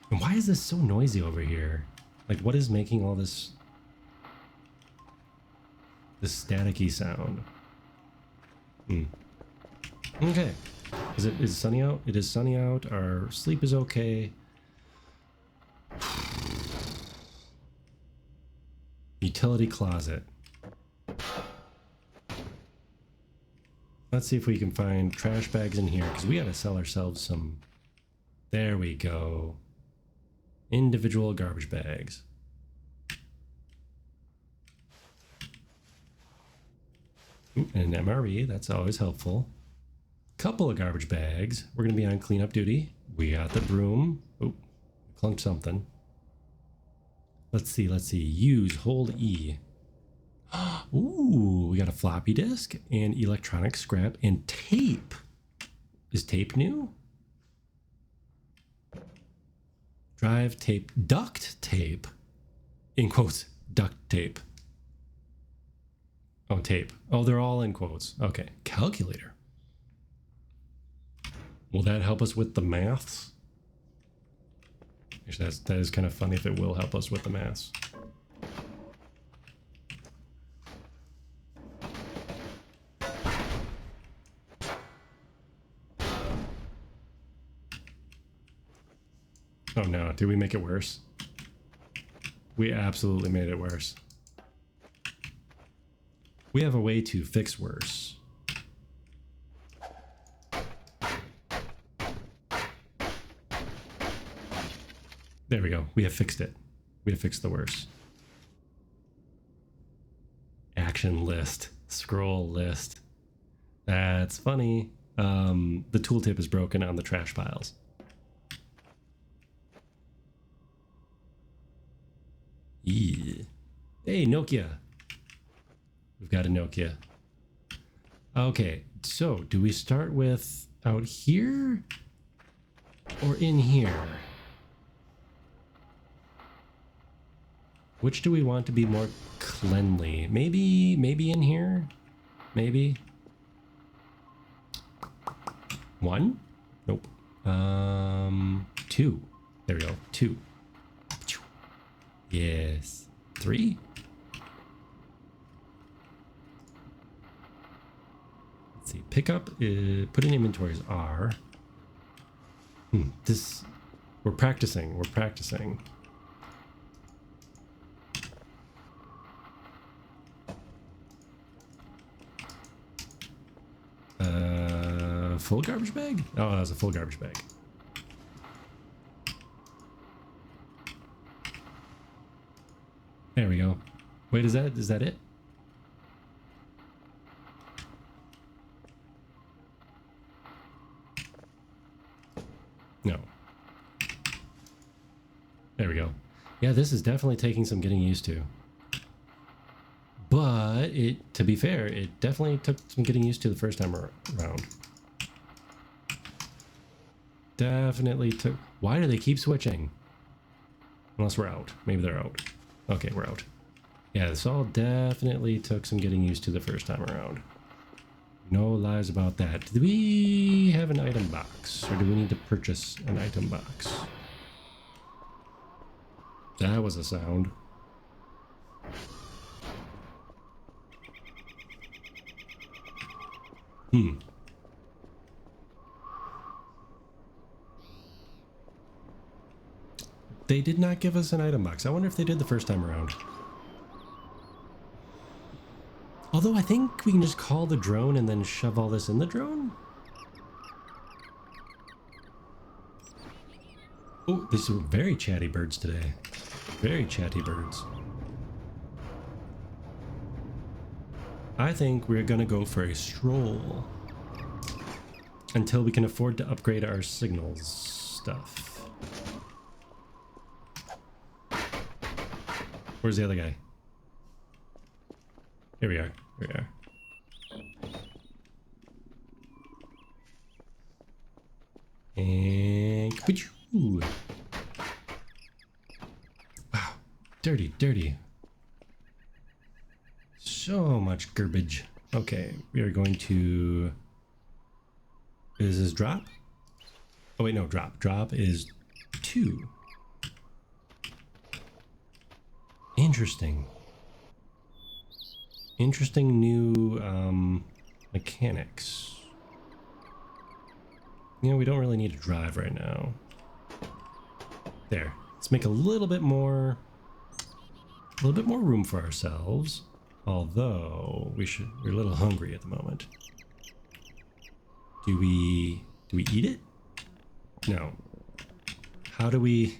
And why is this so noisy over here? Like, what is making all this staticky sound? Okay. Is it sunny out? It is sunny out. Our sleep is okay. Utility closet. Let's see if we can find trash bags in here, because we gotta sell ourselves some. There we go. Individual garbage bags. Ooh, and an MRE, that's always helpful. Couple of garbage bags. We're gonna be on cleanup duty. We got the broom. Oh, clunked something. Let's see. Use, hold E. Ooh, we got a floppy disk and electronic scrap and tape. Is tape new? Drive tape, duct tape. In quotes, duct tape. Oh, tape. Oh, they're all in quotes. Okay, calculator. Will that help us with the maths? Actually, that is kind of funny if it will help us with the maths. Oh no, did we make it worse? We absolutely made it worse. We have a way to fix worse. There we go. We have fixed it. We have fixed the worst. Action list. Scroll list. That's funny. The tooltip is broken on the trash piles. Yeah. Hey, Nokia. We've got a Nokia. Okay, so do we start with out here or in here? Which do we want to be more cleanly? Maybe in here? Maybe? 1? Nope. 2. There we go. 2. Yes. 3? Let's see. Pickup is put in inventory is R. This we're practicing. We're practicing. Full garbage bag? Oh, that was a full garbage bag. There we go. Wait, is that it? No. There we go. Yeah, this is definitely taking some getting used to. But to be fair, it definitely took some getting used to the first time around. Definitely took. Why do they keep switching? Unless we're out. Maybe they're out. Okay, we're out. Yeah, this all definitely took some getting used to the first time around. No lies about that. Do we have an item box? Or do we need to purchase an item box? That was a sound. They did not give us an item box. I wonder if they did the first time around. Although I think we can just call the drone and then shove all this in the drone. Oh, these are very chatty birds today. Very chatty birds. I think we're gonna go for a stroll until we can afford to upgrade our signals stuff. Where's the other guy? Here we are. Here we are. And wow, dirty, dirty. So much garbage. Okay, we are going to. Is this drop? Oh wait, no, drop. Drop is 2. Interesting. Interesting new mechanics. You know, we don't really need to drive right now. There. Let's make a little bit more room for ourselves. Although we're a little hungry at the moment. Do we eat it? No. How do we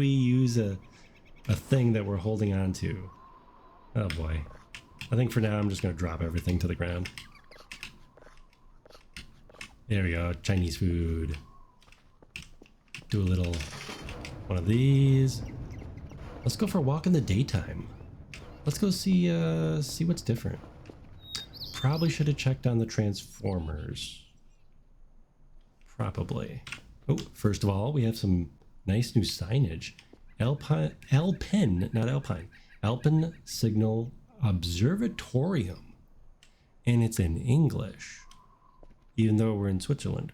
use a thing that we're holding on to? Oh boy. I think for now I'm just gonna drop everything to the ground. There we go, Chinese food. Do a little one of these. Let's go for a walk in the daytime. Let's go see what's different. Probably should have checked on the transformers. Probably. Oh, first of all, we have some nice new signage. Alpine, not Alpine. Alpen Signal Observatorium. And it's in English. Even though we're in Switzerland.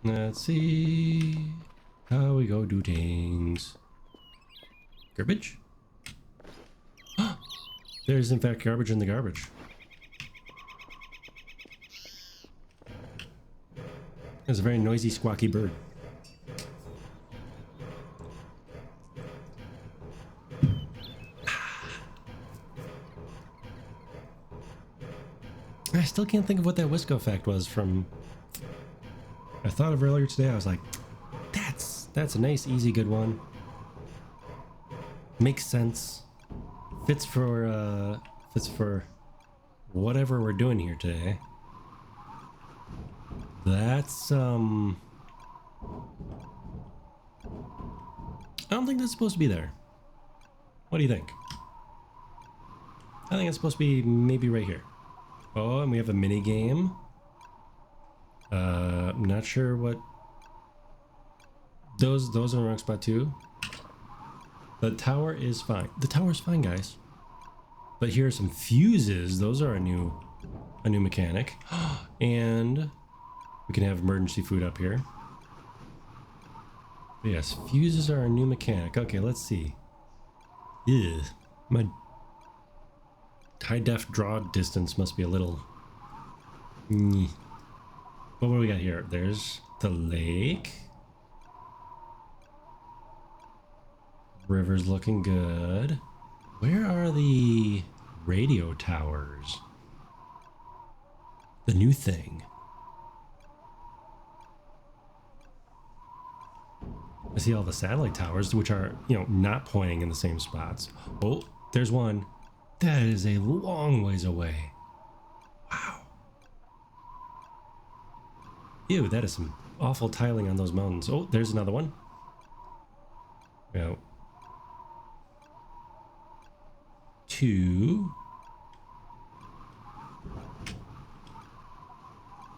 Let's see how we go do things. Garbage? There's in fact garbage in the garbage. There's a very noisy, squawky bird. still can't think of what that Wisco fact was from. I thought of earlier today. I was like, that's a nice, easy, good one. Makes sense. Fits for whatever we're doing here today. That's I don't think that's supposed to be there. What do you think? I think it's supposed to be maybe right here. Oh, and we have a mini game. I'm not sure what those are in the wrong spot too. The tower is fine. The tower is fine, guys. But here are some fuses. Those are a new mechanic. And we can have emergency food up here. But yes, fuses are a new mechanic. Okay, let's see. Ew, my high def draw distance must be a little. But what do we got here? There's the lake. River's looking good. Where are the radio towers? The new thing. I see all the satellite towers, which are, not pointing in the same spots. Oh, there's one. That is a long ways away. Wow. Ew, that is some awful tiling on those mountains. Oh, there's another one. Yeah. 2.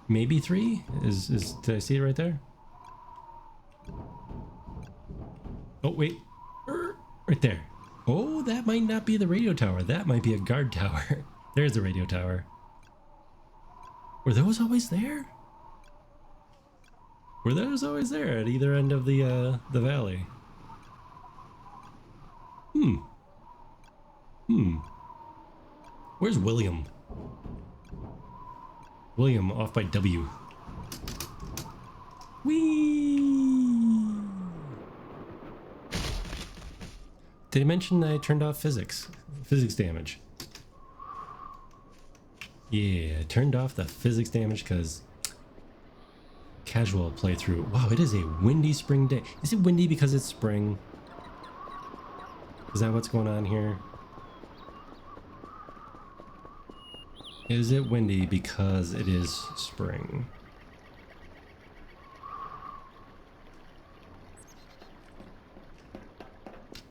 Maybe 3? Did I see it right there? Oh, wait. Right there. Oh, that might not be the radio tower. That might be a guard tower. There's the radio tower. Were those always there? Were those always there at either end of the valley? Where's William? William off by W. Whee! Did I mention I turned off physics damage? Yeah, turned off the physics damage because casual playthrough. Wow, it is a windy spring day. Is it windy because it's spring? Is that what's going on here? Is it windy because it is spring?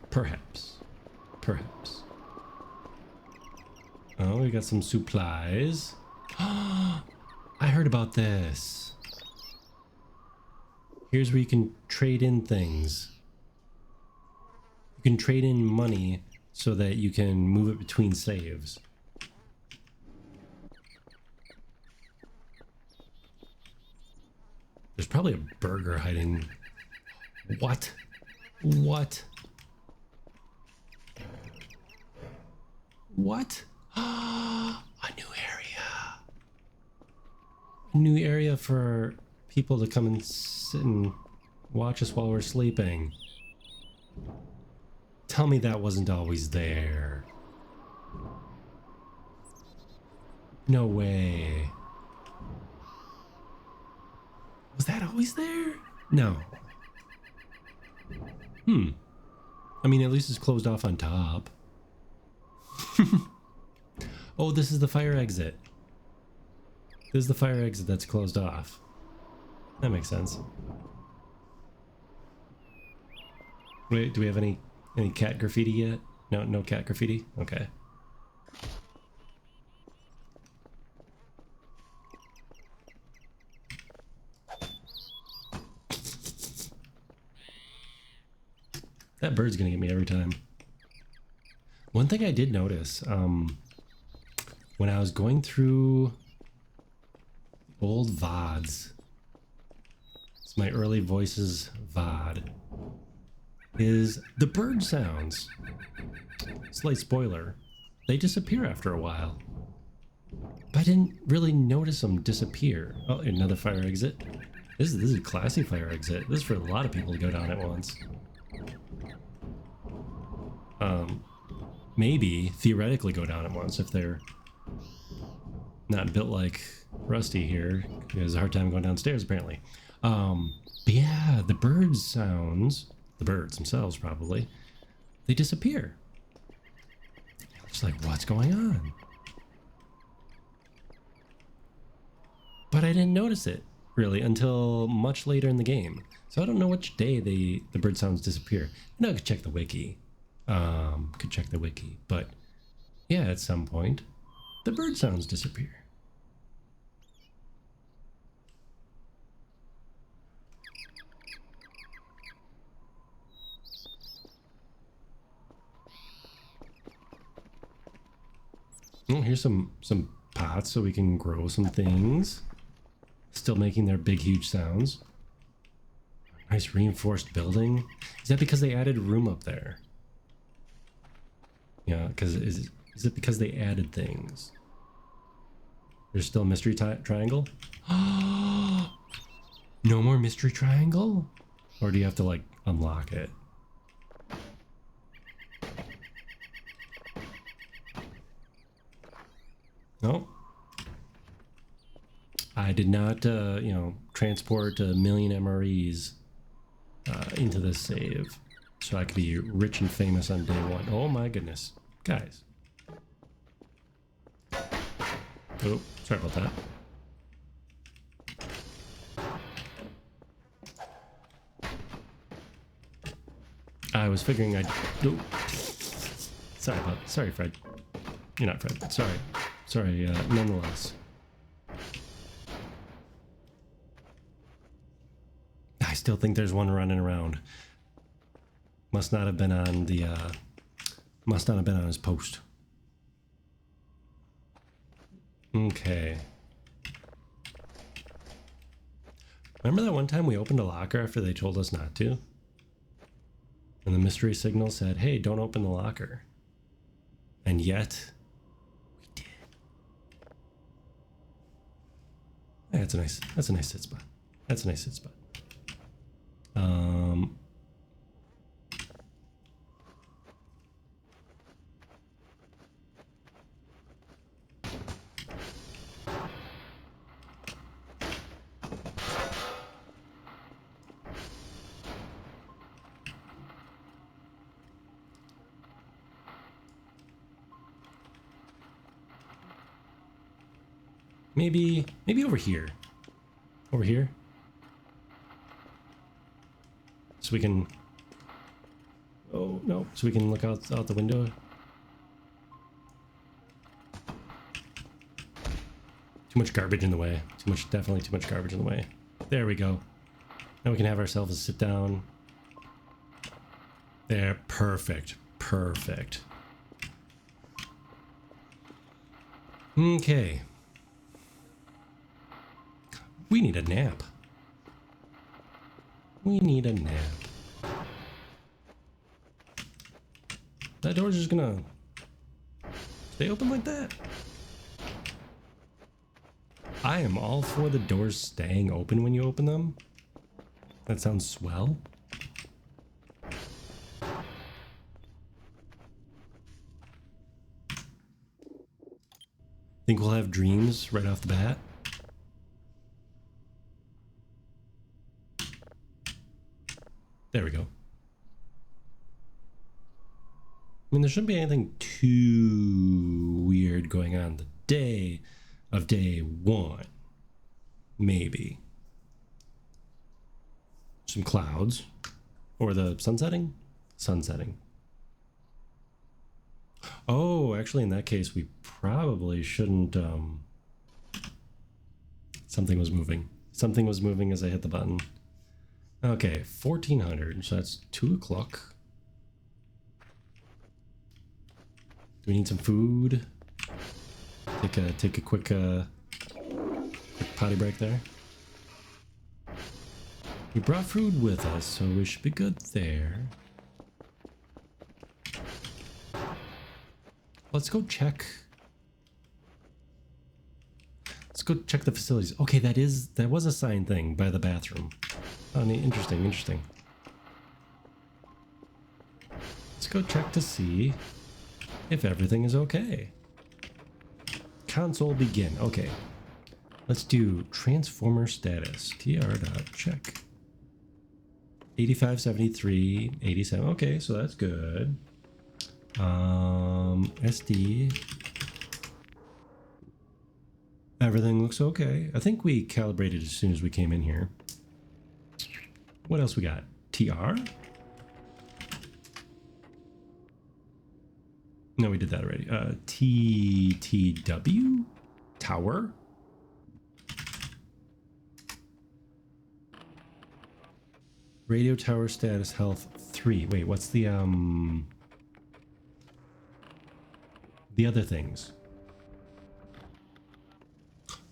Perhaps. Perhaps. Oh, we got some supplies. I heard about this. Here's where you can trade in things. You can trade in money so that you can move it between saves. There's probably a burger hiding. What? What? What? A new area. A new area for people to come and sit and watch us while we're sleeping. Tell me that wasn't always there. No way. Was that always there? No. I mean, at least it's closed off on top. Oh, this is the fire exit. This is the fire exit that's closed off. That makes sense. Wait, do we have any cat graffiti yet? No, no cat graffiti? Okay. That bird's gonna get me every time. One thing I did notice, when I was going through old VODs, it's my early voices VOD, is the bird sounds. Slight spoiler, they disappear after a while. But I didn't really notice them disappear. Oh, another fire exit. This is a classy fire exit. This is for a lot of people to go down at once. Maybe theoretically go down at once if they're Not built like Rusty here. He has a hard time going downstairs, apparently. But yeah, the bird sounds, the birds themselves probably, they disappear. It's like, what's going on? But I didn't notice it, really, until much later in the game. So I don't know which day the bird sounds disappear. I could check the wiki. But yeah, at some point, the bird sounds disappear. Oh, here's some pots so we can grow some things. Still making their big, huge sounds. Nice reinforced building. Is that because they added room up there? Yeah, because is it because they added things? There's still a mystery triangle? No more mystery triangle? Or do you have to like unlock it? No. I did not, transport a million MREs into this save so I could be rich and famous on day one. Oh my goodness. Guys. Oh, sorry about that. I was figuring I'd... Oh. Sorry, Fred. You're not Fred. Sorry, nonetheless. I still think there's one running around. Must not have been on his post. Okay. Remember that one time we opened a locker after they told us not to? And the mystery signal said, hey, don't open the locker. And yet, we did. Yeah, that's a nice sit spot. That's a nice sit spot. Maybe over here. Over here. So we can... Oh, no. So we can look out the window. Too much garbage in the way. Definitely too much garbage in the way. There we go. Now we can have ourselves a sit down. There, perfect. Perfect. Okay. We need a nap. We need a nap. That door's just gonna stay open like that. I am all for the doors staying open when you open them. That sounds swell. Think we'll have dreams right off the bat? There we go. I mean, there shouldn't be anything too weird going on the day of day one. Maybe. Some clouds. Or the sun setting? Sun setting. Oh, actually, in that case, we probably shouldn't... Something was moving. Something was moving as I hit the button. Okay, 1400, so that's 2 o'clock. Do we need some food? Take a quick potty break there. We brought food with us, so we should be good there. Let's go check. Let's go check the facilities. Okay, that was a sign thing by the bathroom. Oh, interesting. Let's go check to see if everything is okay. console begin. Okay. Let's do transformer status. TR.check. 85, 73, 87. Okay, so that's good. SD. Everything looks okay. I think we calibrated as soon as we came in here. What else we got? TR? No, we did that already. TTW? Tower? Radio tower status health 3. Wait, what's the other things?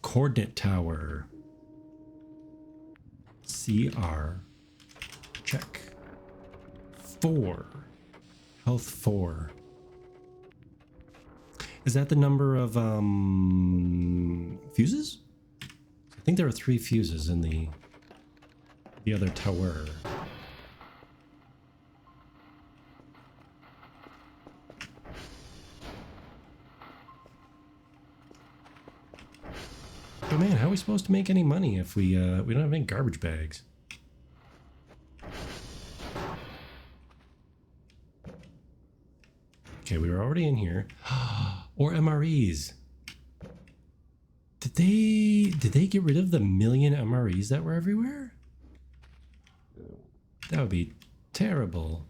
Coordinate tower. CR. Check. 4. Health 4. Is that the number of fuses? I think there are 3 fuses in the other tower. Oh man, how are we supposed to make any money if we don't have any garbage bags? Okay, we were already in here. Or MREs. Did they get rid of the million MREs that were everywhere? That would be terrible.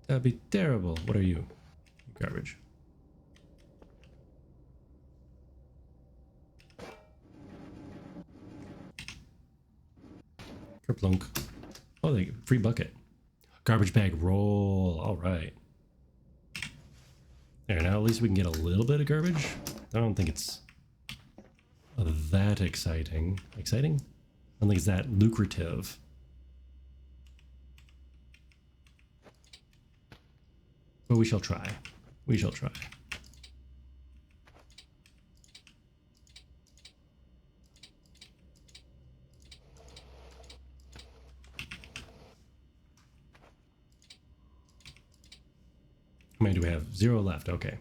That'd be terrible. What are you? Garbage. Kerplunk. Oh, they free bucket. Garbage bag roll. All right. There, now at least we can get a little bit of garbage. I don't think it's that exciting. Exciting? I don't think it's that lucrative. But we shall try. We shall try. How many do we have? 0 left. Okay.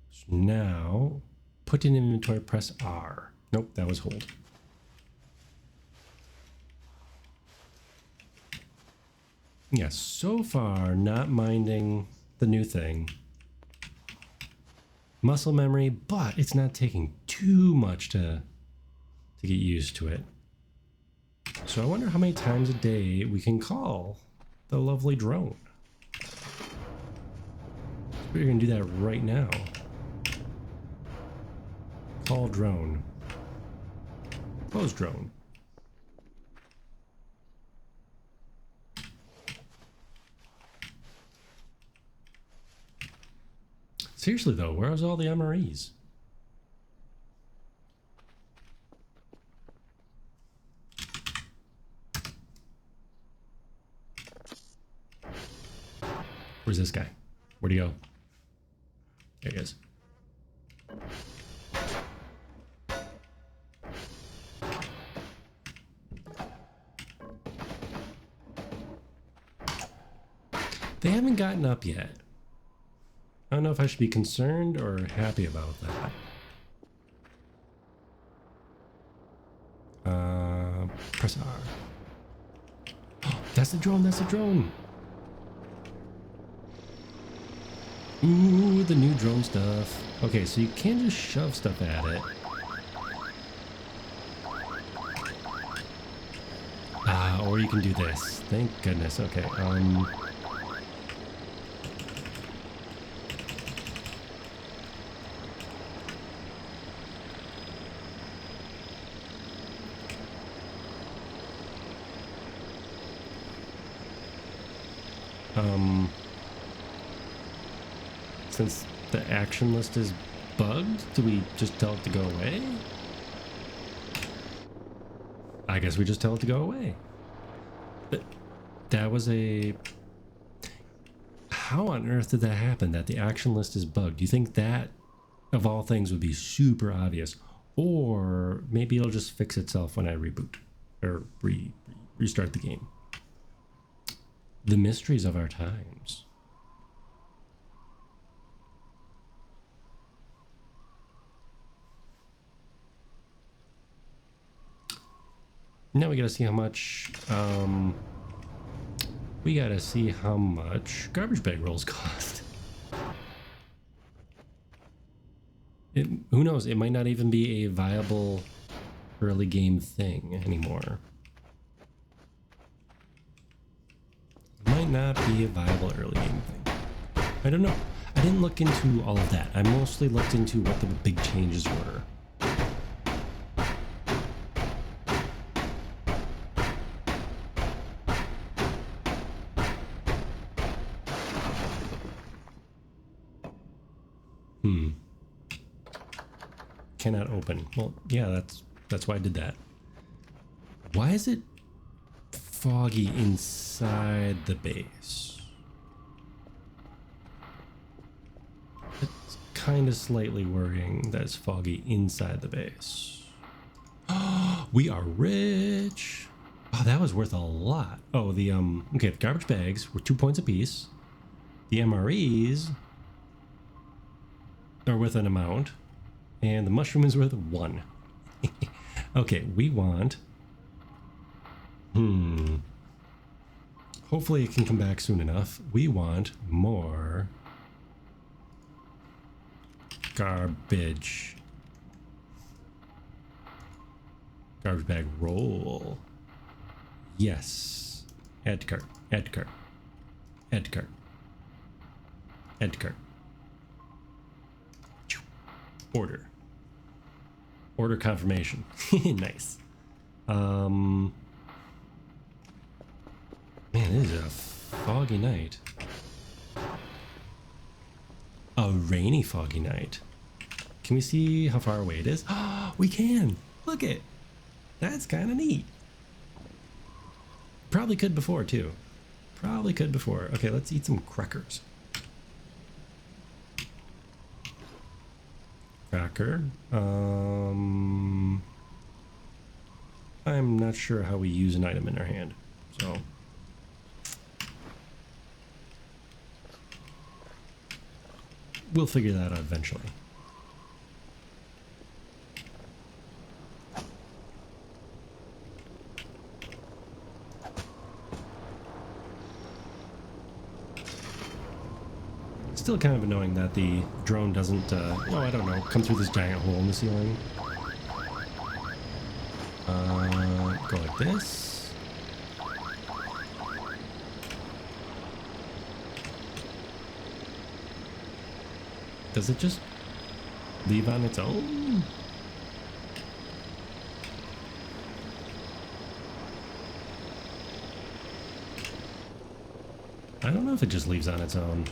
So now, put in inventory, press R. Nope, that was hold. Yeah, so far, not minding the new thing. Muscle memory, but it's not taking too much to get used to it. So I wonder how many times a day we can call the lovely drone. We're gonna do that right now. Call drone. Close drone. Seriously though, where's all the MREs? Where's this guy? Where'd he go? There he is. They haven't gotten up yet. I don't know if I should be concerned or happy about that. Press R. Oh, that's the drone, that's the drone. Ooh, the new drone stuff. Okay, so you can't just shove stuff at it. Or you can do this. Thank goodness. Okay, since the action list is bugged, do we just tell it to go away? I guess we just tell it to go away. But that was a... How on earth did that happen, that the action list is bugged? Do you think that, of all things, would be super obvious? Or maybe it'll just fix itself when I reboot or restart the game. The mysteries of our times. Now we gotta see how much, we gotta see how much garbage bag rolls cost. Who knows? It might not even be a viable early game thing anymore. It might not be a viable early game thing. I don't know. I didn't look into all of that. I mostly looked into what the big changes were. Cannot open. Well, yeah, that's why I did that. Why is it foggy inside the base? It's kind of slightly worrying that it's foggy inside the base. We are rich. Oh, that was worth a lot. Oh, the okay, the garbage bags were 2 points apiece. The MREs are worth an amount. And the mushroom is worth 1. Okay, we want... Hopefully it can come back soon enough. We want more... garbage. Garbage bag roll. Yes. Add to cart. Add to cart. Add to cart. Add to cart. Order. Order confirmation. Nice. Man, this is a foggy night. A rainy foggy night. Can we see how far away it is? We can! Look it! That's kind of neat. Probably could before, too. Probably could before. Okay, let's eat some crackers. Cracker. I'm not sure how we use an item in our hand, so... We'll figure that out eventually. Still kind of annoying that the drone doesn't, oh, I don't know, come through this giant hole in the ceiling. Go like this. Does it just leave on its own? I don't know if it just leaves on its own.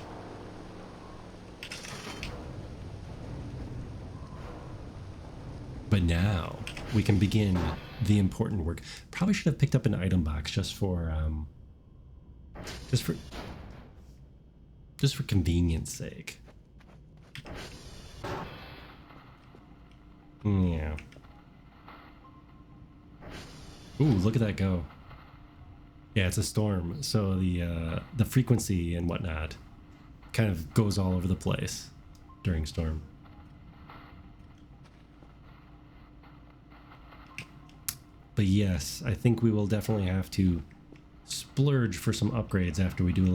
But now we can begin the important work. Probably should have picked up an item box just for convenience sake. Yeah. Ooh, look at that go. Yeah, it's a storm, so the frequency and whatnot kind of goes all over the place during storm. But yes, I think we will definitely have to splurge for some upgrades after we do a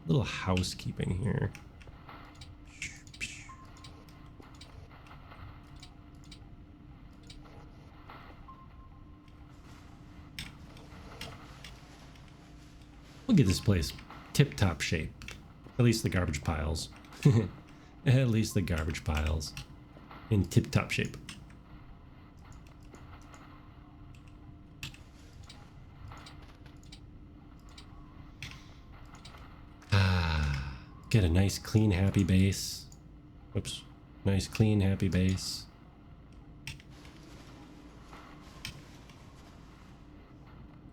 little housekeeping here. We'll get this place tip-top shape. At least the garbage piles. At least the garbage piles in tip-top shape. Get a nice, clean, happy base. Whoops. Nice, clean, happy base.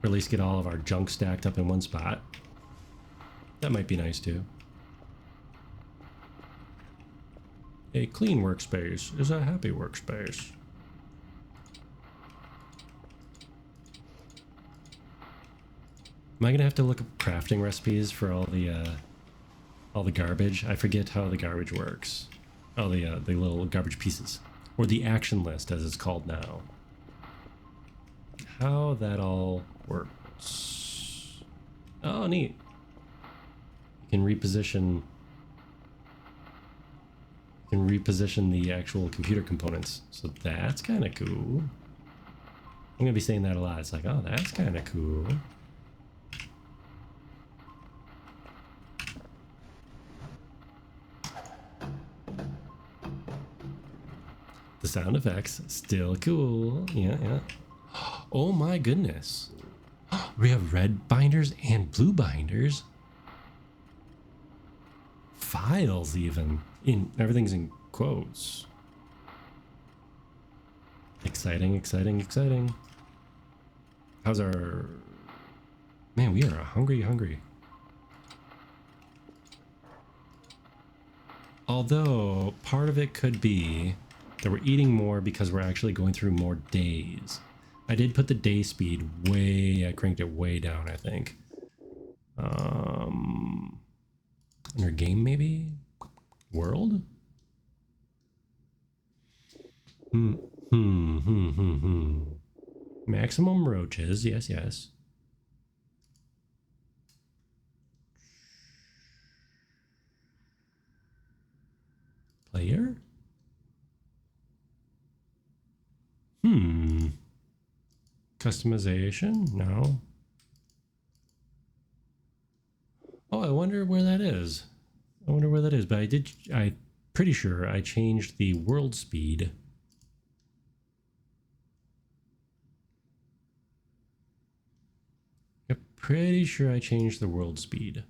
Or at least get all of our junk stacked up in one spot. That might be nice too. A clean workspace is a happy workspace. Am I gonna have to look up crafting recipes for all the garbage? I forget how the garbage works. Oh, the little garbage pieces, or the action list as it's called now. how that all works. Oh, neat. You can reposition the actual computer components. So that's kind of cool. I'm gonna be saying that a lot. It's like, oh, that's kind of cool. The sound effects still cool. Yeah, yeah. Oh my goodness. We have red binders and blue binders. Files even. Everything's in quotes. Exciting, exciting, exciting. How's our... Man, we are hungry. Although, part of it could be that we're eating more because we're actually going through more days. I did put the day speed I cranked it way down, I think. Under game, maybe? World? Maximum roaches, yes, yes. Player? Customization? No. Oh, I wonder where that is. But I'm pretty sure I changed the world speed. I'm pretty sure I changed the world speed.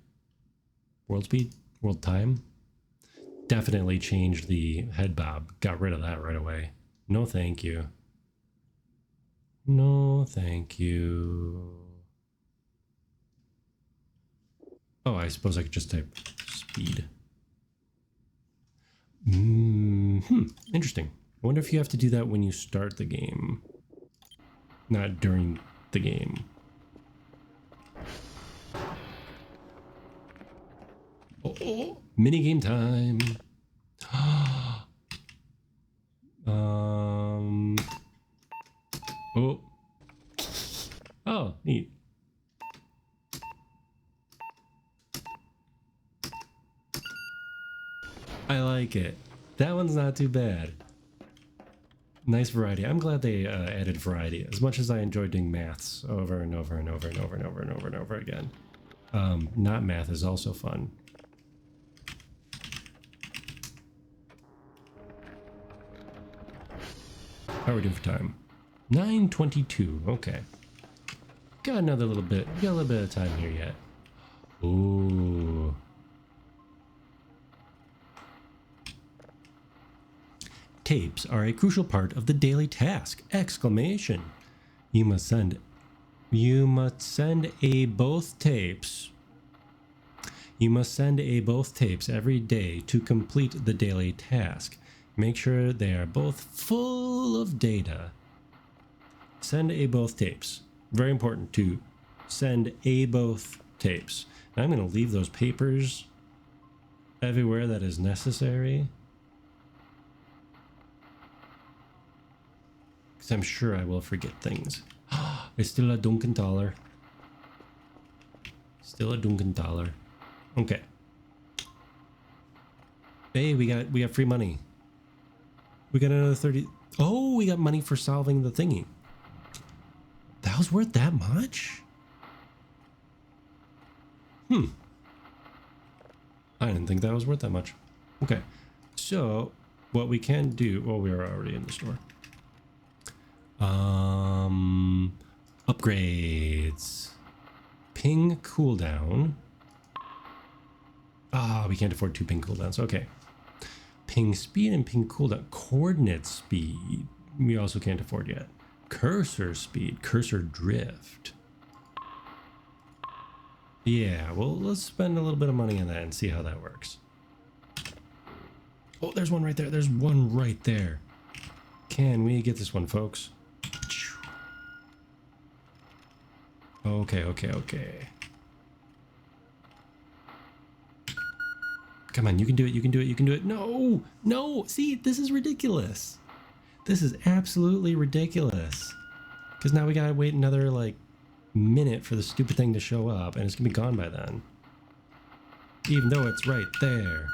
World speed? World time? Definitely changed the head bob. Got rid of that right away. No, thank you. No, thank you. Oh, I suppose I could just type speed. Interesting. I wonder if you have to do that when you start the game, not during the game. Oh, mini game time. Oh, neat. I like it. That one's not too bad. Nice variety. I'm glad they added variety. As much as I enjoyed doing maths over and over and over and over and over and over and over again. Not math is also fun. How are we doing for time? 9:22. Okay. Got another little bit. Got a little bit of time here yet. Ooh. Tapes are a crucial part of the daily task! Exclamation. You must send a both tapes. You must send a both tapes every day to complete the daily task. Make sure they are both full of data. Send a both tapes. Very important to send a both tapes. And I'm going to leave those papers everywhere that is necessary, because I'm sure I will forget things. It's still a Dunkenthaler. Still a Dunkenthaler. Okay. Hey, we got free money. We got another 30. Oh, we got money for solving the thingy. That was worth that much? I didn't think that was worth that much. Okay. So, what we can do... Well, we are already in the store. Upgrades. Ping cooldown. We can't afford 2 ping cooldowns. Okay. Ping speed and ping cooldown. Coordinate speed. We also can't afford yet. Cursor speed. Cursor drift. Yeah, well, let's spend a little bit of money on that and see how that works. Oh, there's one right there. There's one right there. Can we get this one, folks? Okay. Come on, you can do it. No! See, this is ridiculous. This is absolutely ridiculous. Because now we gotta wait another, like, minute for the stupid thing to show up, and it's gonna be gone by then. Even though it's right there.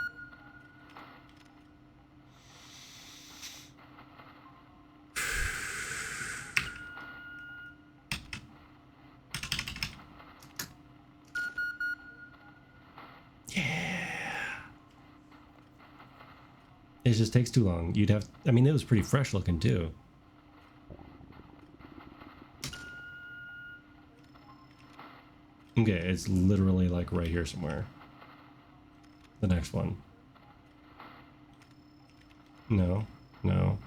It just takes too long. You'd have... I mean, it was pretty fresh looking, too. Okay, it's literally, like, right here somewhere. The next one. No. No.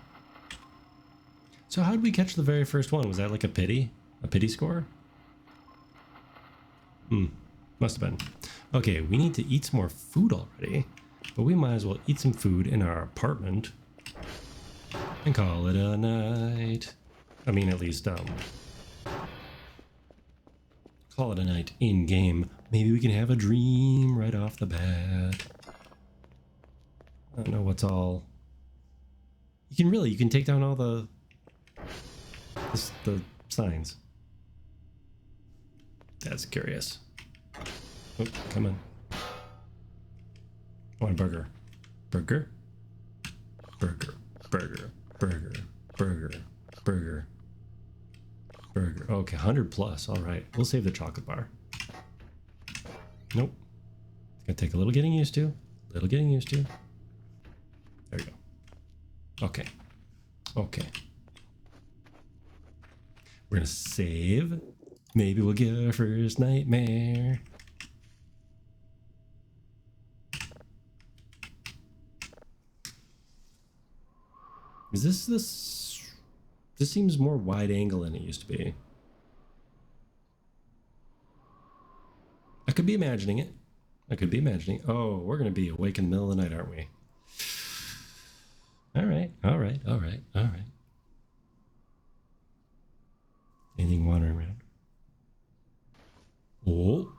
So how did we catch the very first one? Was that, like, a pity? A pity score? Must have been. Okay, we need to eat some more food already. But we might as well eat some food in our apartment and call it a night. I mean, at least, call it a night in game. Maybe we can have a dream right off the bat. I don't know what's all. You can take down all the signs. That's curious. Oh, come on. I want a burger. Burger? Burger. Burger. Burger. Burger. Burger. Burger. Okay, 100 plus. All right. We'll save the chocolate bar. Nope. It's gonna take a little getting used to. Little getting used to. There we go. Okay. Okay. We're gonna save. Maybe we'll get our first nightmare. Is this seems more wide angle than it used to be. I could be imagining it. I could be imagining. Oh, we're gonna be awake in the middle of the night, aren't we? All right, all right, all right, all right. Anything wandering around? Oh,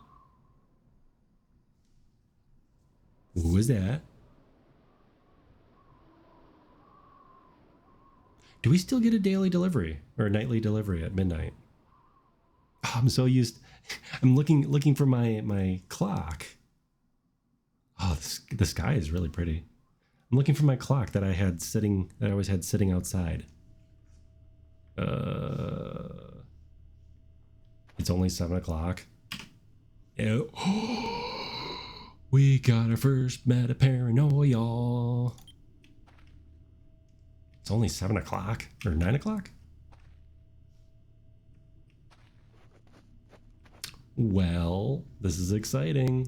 who is that? Do we still get a daily delivery or a nightly delivery at midnight? Oh, I'm so used. I'm looking for my clock. Oh, the sky is really pretty. I'm looking for my clock that I always had sitting outside. It's only 7 o'clock. Oh, we got our first meta paranoia. It's only 7 o'clock or 9 o'clock. Well, this is exciting.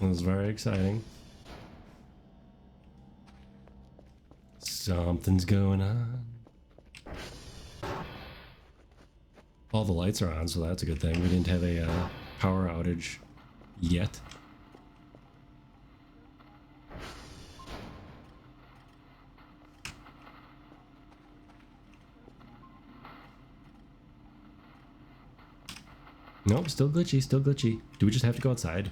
This is very exciting. Something's going on. All the lights are on, so that's a good thing. We didn't have a power outage yet. Nope, still glitchy, still glitchy. Do we just have to go outside? I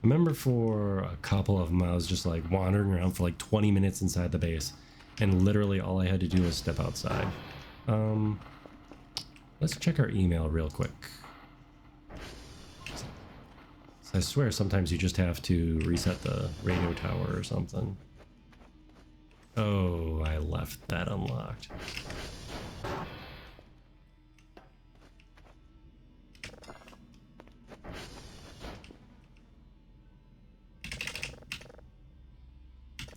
remember for a couple of them, I was just like wandering around for like 20 minutes inside the base, and literally all I had to do was step outside. Let's check our email real quick. I swear sometimes you just have to reset the radio tower or something. Oh, I left that unlocked.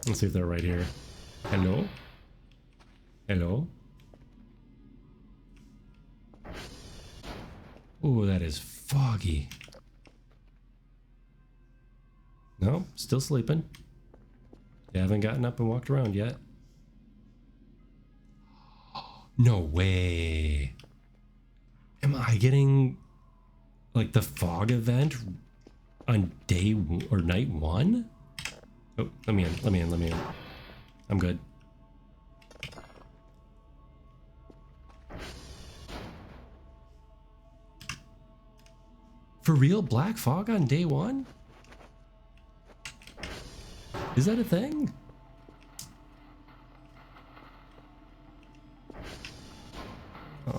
Let's see if they're right here. Hello? Hello? Oh, that is foggy. No, still sleeping. They haven't gotten up and walked around yet. No way. Am I getting like the fog event on day or night 1? Oh, let me in. I'm good. For real, black fog on day 1? Is that a thing?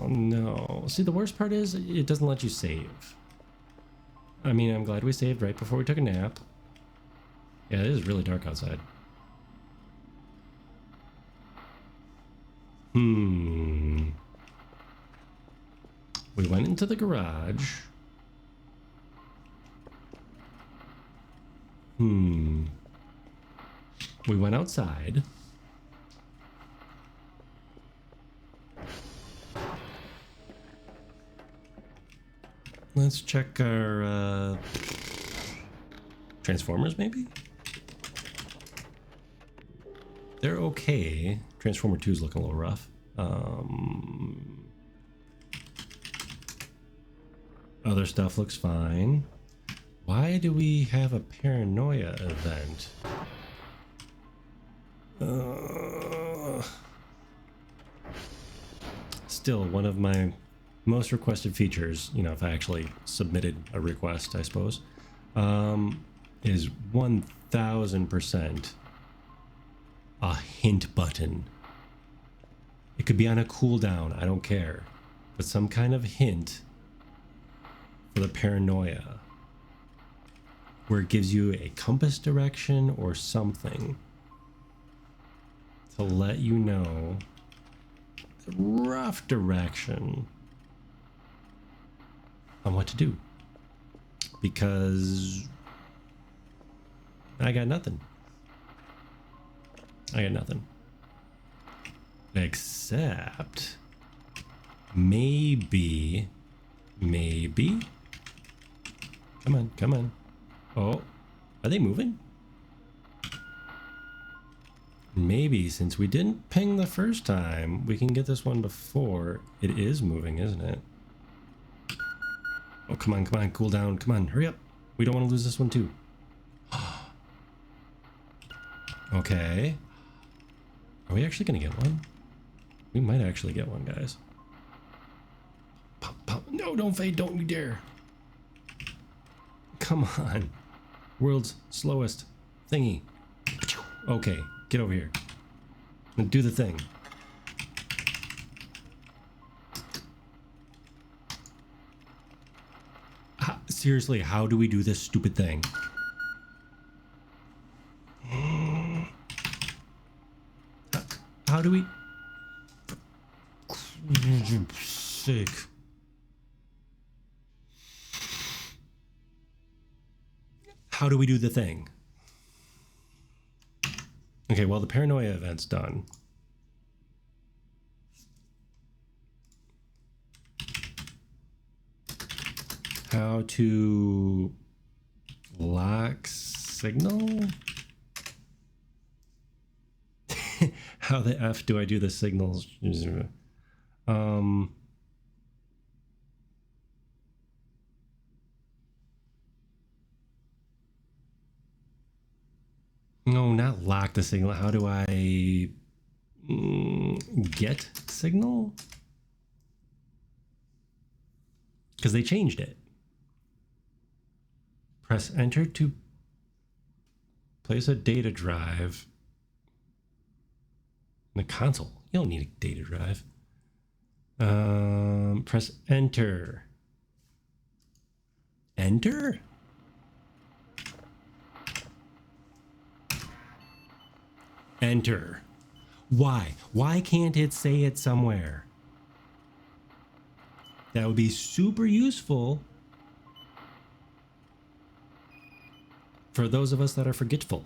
no. See, the worst part is it doesn't let you save. I mean, I'm glad we saved right before we took a nap. Yeah, it is really dark outside. We went into the garage. We went outside. Let's check our Transformers, maybe? They're okay. Transformer 2 is looking a little rough. Other stuff looks fine. Why do we have a paranoia event? Still, one of my most requested features, you know, if I actually submitted a request, I suppose, is 1000% a hint button. It could be on a cooldown, I don't care, but some kind of hint for the paranoia where it gives you a compass direction or something to let you know the rough direction on what to do, because I got nothing. Except maybe come on. Oh, are they moving? Maybe since we didn't ping the first time, we can get this one before it is moving, isn't it? Oh, come on, cool down, come on, hurry up. We don't want to lose this one too. Okay. Are we actually gonna get one? We might actually get one, guys. Pop. No, don't fade, don't you dare. Come on. World's slowest thingy. Okay, get over here. And do the thing. Seriously, how do we do this stupid thing? How do we... Sick. How do we do the thing? Okay, well, the paranoia event's done. How to lock signal? How the F do I do the signals? No, not lock the signal. How do I get signal? Because they changed it. Press enter to place a data drive in the console. You don't need a data drive. Press enter. Enter? Enter. Why? Why can't it say it somewhere? That would be super useful for those of us that are forgetful.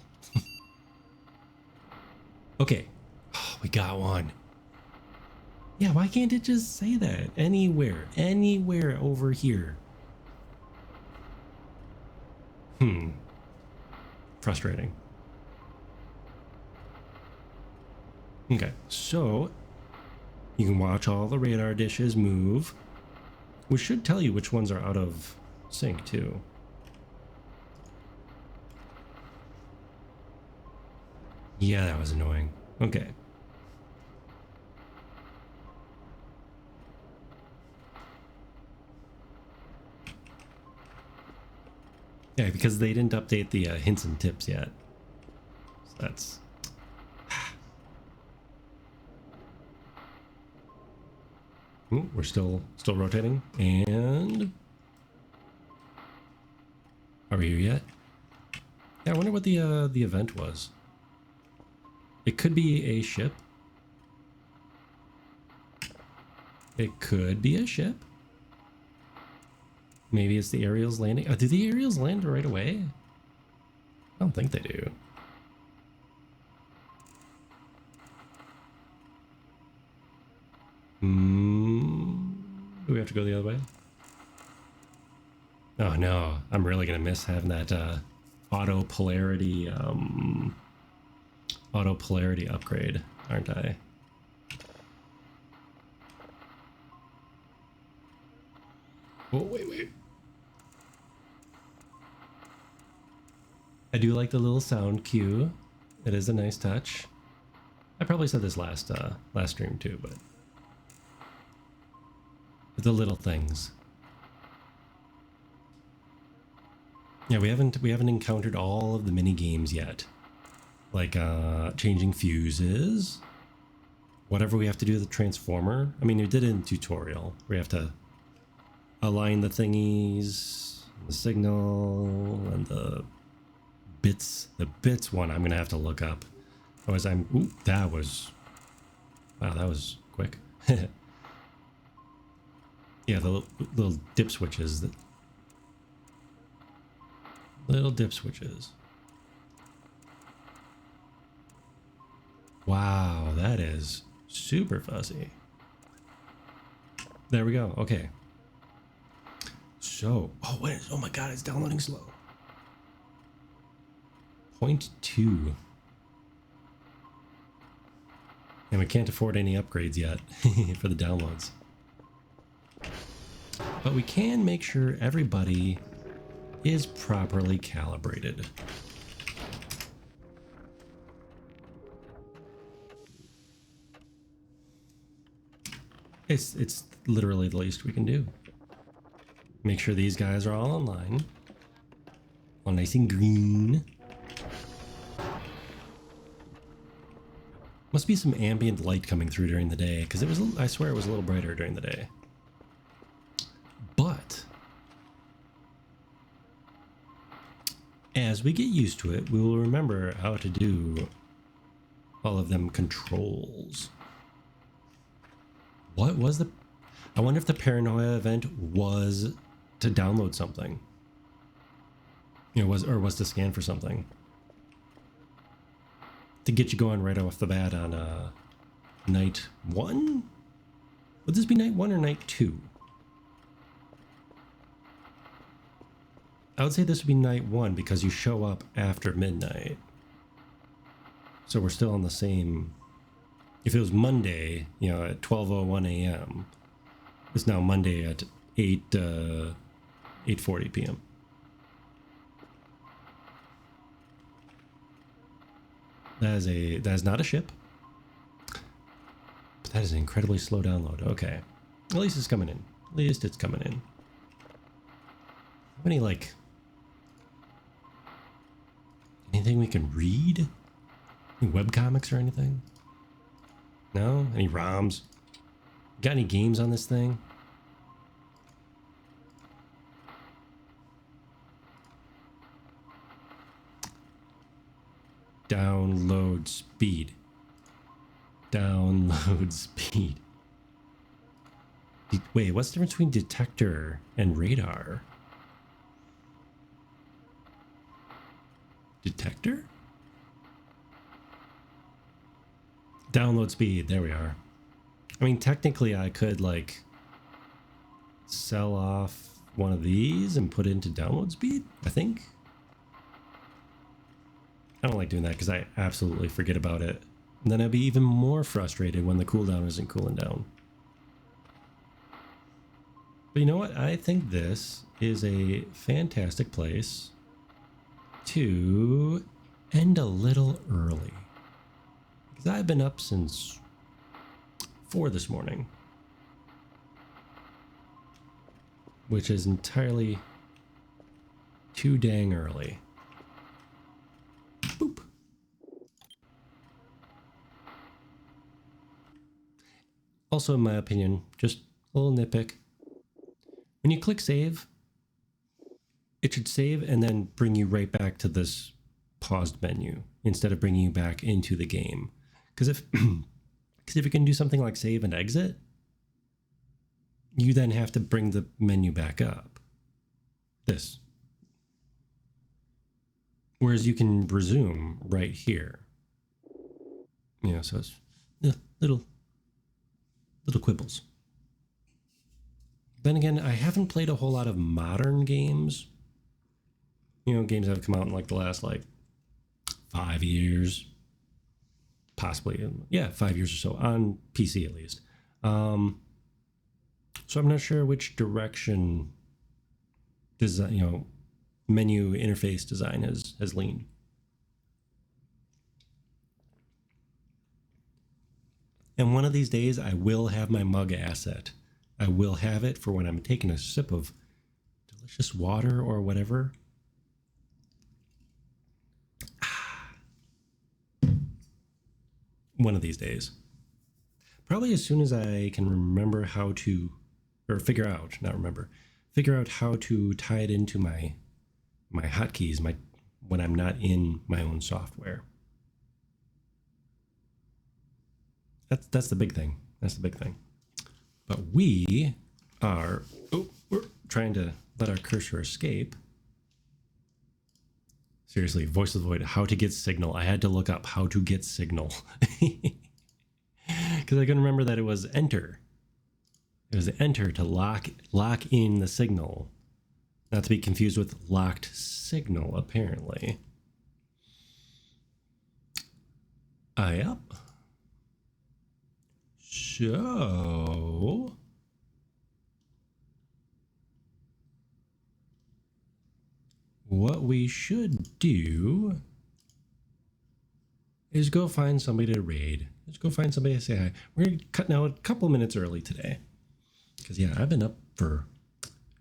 Okay. Oh, we got one. Yeah, why can't it just say that? Anywhere over here. Frustrating. Okay, so you can watch all the radar dishes move, which should tell you which ones are out of sync too. Yeah, that was annoying. Okay. Yeah, because they didn't update the hints and tips yet. So that's... Ooh, we're still rotating. And are we here yet? Yeah, I wonder what the event was. It could be a ship. It could be a ship. Maybe it's the Ariels landing. Do the Ariels land right away? I don't think they do. Do we have to go the other way? Oh no, I'm really gonna miss having that auto polarity upgrade, aren't I? Oh wait. I do like the little sound cue. It is a nice touch. I probably said this last stream too, but the little things. Yeah, we haven't encountered all of the mini games yet, like changing fuses, whatever we have to do with the transformer. I mean, we did it in tutorial. We have to align the thingies, the signal, and the bits. The bits one I'm gonna have to look up. Otherwise, ooh, that was quick. Yeah, the little dip switches. Little dip switches. Wow, that is super fuzzy. There we go. Okay. So, oh my god, it's downloading slow. 0.2. And we can't afford any upgrades yet for the downloads. But we can make sure everybody is properly calibrated. It's literally the least we can do. Make sure these guys are all online. All nice and green. Must be some ambient light coming through during the day, because I swear it was a little brighter during the day. But as we get used to it, we will remember how to do all of them controls. What was I wonder if the paranoia event was to download something. You know, was to scan for something. To get you going right off the bat on night 1? Would this be night 1 or night 2? I would say this would be night 1 because you show up after midnight. So we're still on the same. If it was Monday, you know, at 12:01 a.m., it's now Monday at 8:40 p.m. That is not a ship. But that is an incredibly slow download. Okay. At least it's coming in. At least it's coming in. How many, like, anything we can read? Any webcomics or anything? No? Any ROMs? Got any games on this thing? Download speed. Download speed. Wait, what's the difference between detector and radar? Detector? Download speed, there we are. I mean, technically I could, like, sell off one of these and put it into download speed, I think. I don't like doing that because I absolutely forget about it. And then I'd be even more frustrated when the cooldown isn't cooling down. But you know what? I think this is a fantastic place to end a little early. Because I've been up since 4 this morning. Which is entirely too dang early. Boop. Also, in my opinion, just A little nitpick. When you click save, it should save and then bring you right back to this paused menu instead of bringing you back into the game. Because if you can do something like save and exit, you then have to bring the menu back up. This. Whereas you can resume right here. You know, so it's little quibbles. Then again, I haven't played a whole lot of modern games. You know, games that have come out in like the last 5 years. Possibly, yeah, 5 years or so, on PC at least. So I'm not sure which direction design, menu interface design has leaned. And one of these days, I will have my mug asset. I will have it for when I'm taking a sip of delicious water or whatever. One of these days. Probably as soon as I can remember how to, or figure out how to tie it into my hotkeys when I'm not in my own software. That's the big thing. That's the big thing. But we're trying to let our cursor escape. Seriously, Voice of the Void, how to get signal. I had to look up how to get signal. Because I couldn't remember that it was enter. It was enter to lock in the signal. Not to be confused with locked signal, apparently. Yep. So... what we should do is go find somebody to raid. Let's go find somebody to say hi. We're going to cut now a couple minutes early today. Because, yeah, I've been up for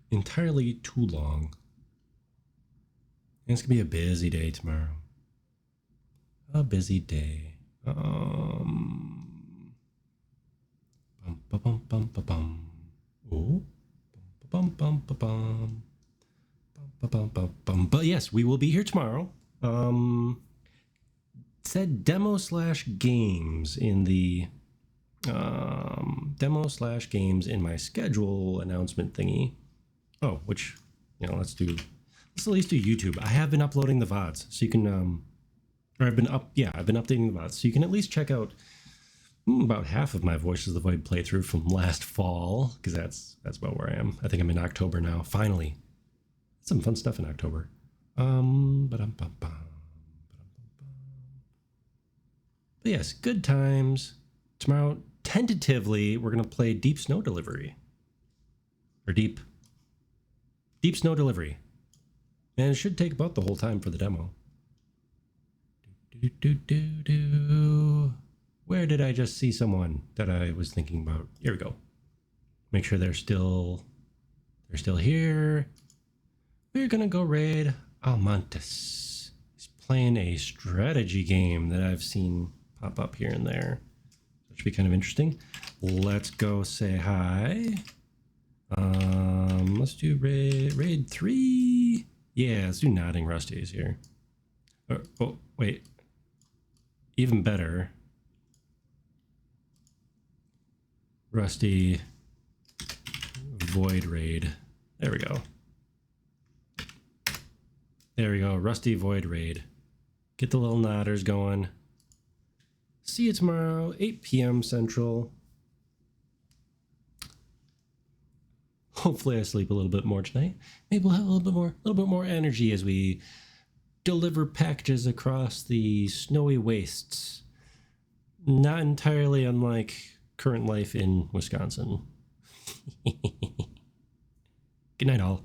entirely too long. And it's going to be a busy day tomorrow. A busy day. Bum, ba, bum, bum, ba, bum. Oh. Bum, bum, ba, bum. But yes, we will be here tomorrow. Said demo/games in the demo/games in my schedule announcement thingy. Oh, which let's at least do YouTube. I have been uploading the VODs, so you can I've been updating the VODs, so you can at least check out about half of my Voices of the Void playthrough from last fall, because that's about where I am. I think I'm in October now. Finally. Some fun stuff in October. But yes, good times. Tomorrow, tentatively, we're going to play Deep Snow Delivery. Or Deep Snow Delivery. And it should take about the whole time for the demo. Where did I just see someone that I was thinking about? Here we go. Make sure they're still here. We're gonna go raid Almontes. He's playing a strategy game that I've seen pop up here and there. That should be kind of interesting. Let's go say hi. Let's do raid 3. Yeah, let's do Nodding Rusty's here. Oh, wait. Even better. Rusty Void Raid. There we go. There we go. Rusty Void Raid. Get the little nodders going. See you tomorrow, 8 p.m. Central. Hopefully I sleep a little bit more tonight. Maybe we'll have a little bit more energy as we deliver packages across the snowy wastes. Not entirely unlike current life in Wisconsin. Good night, all.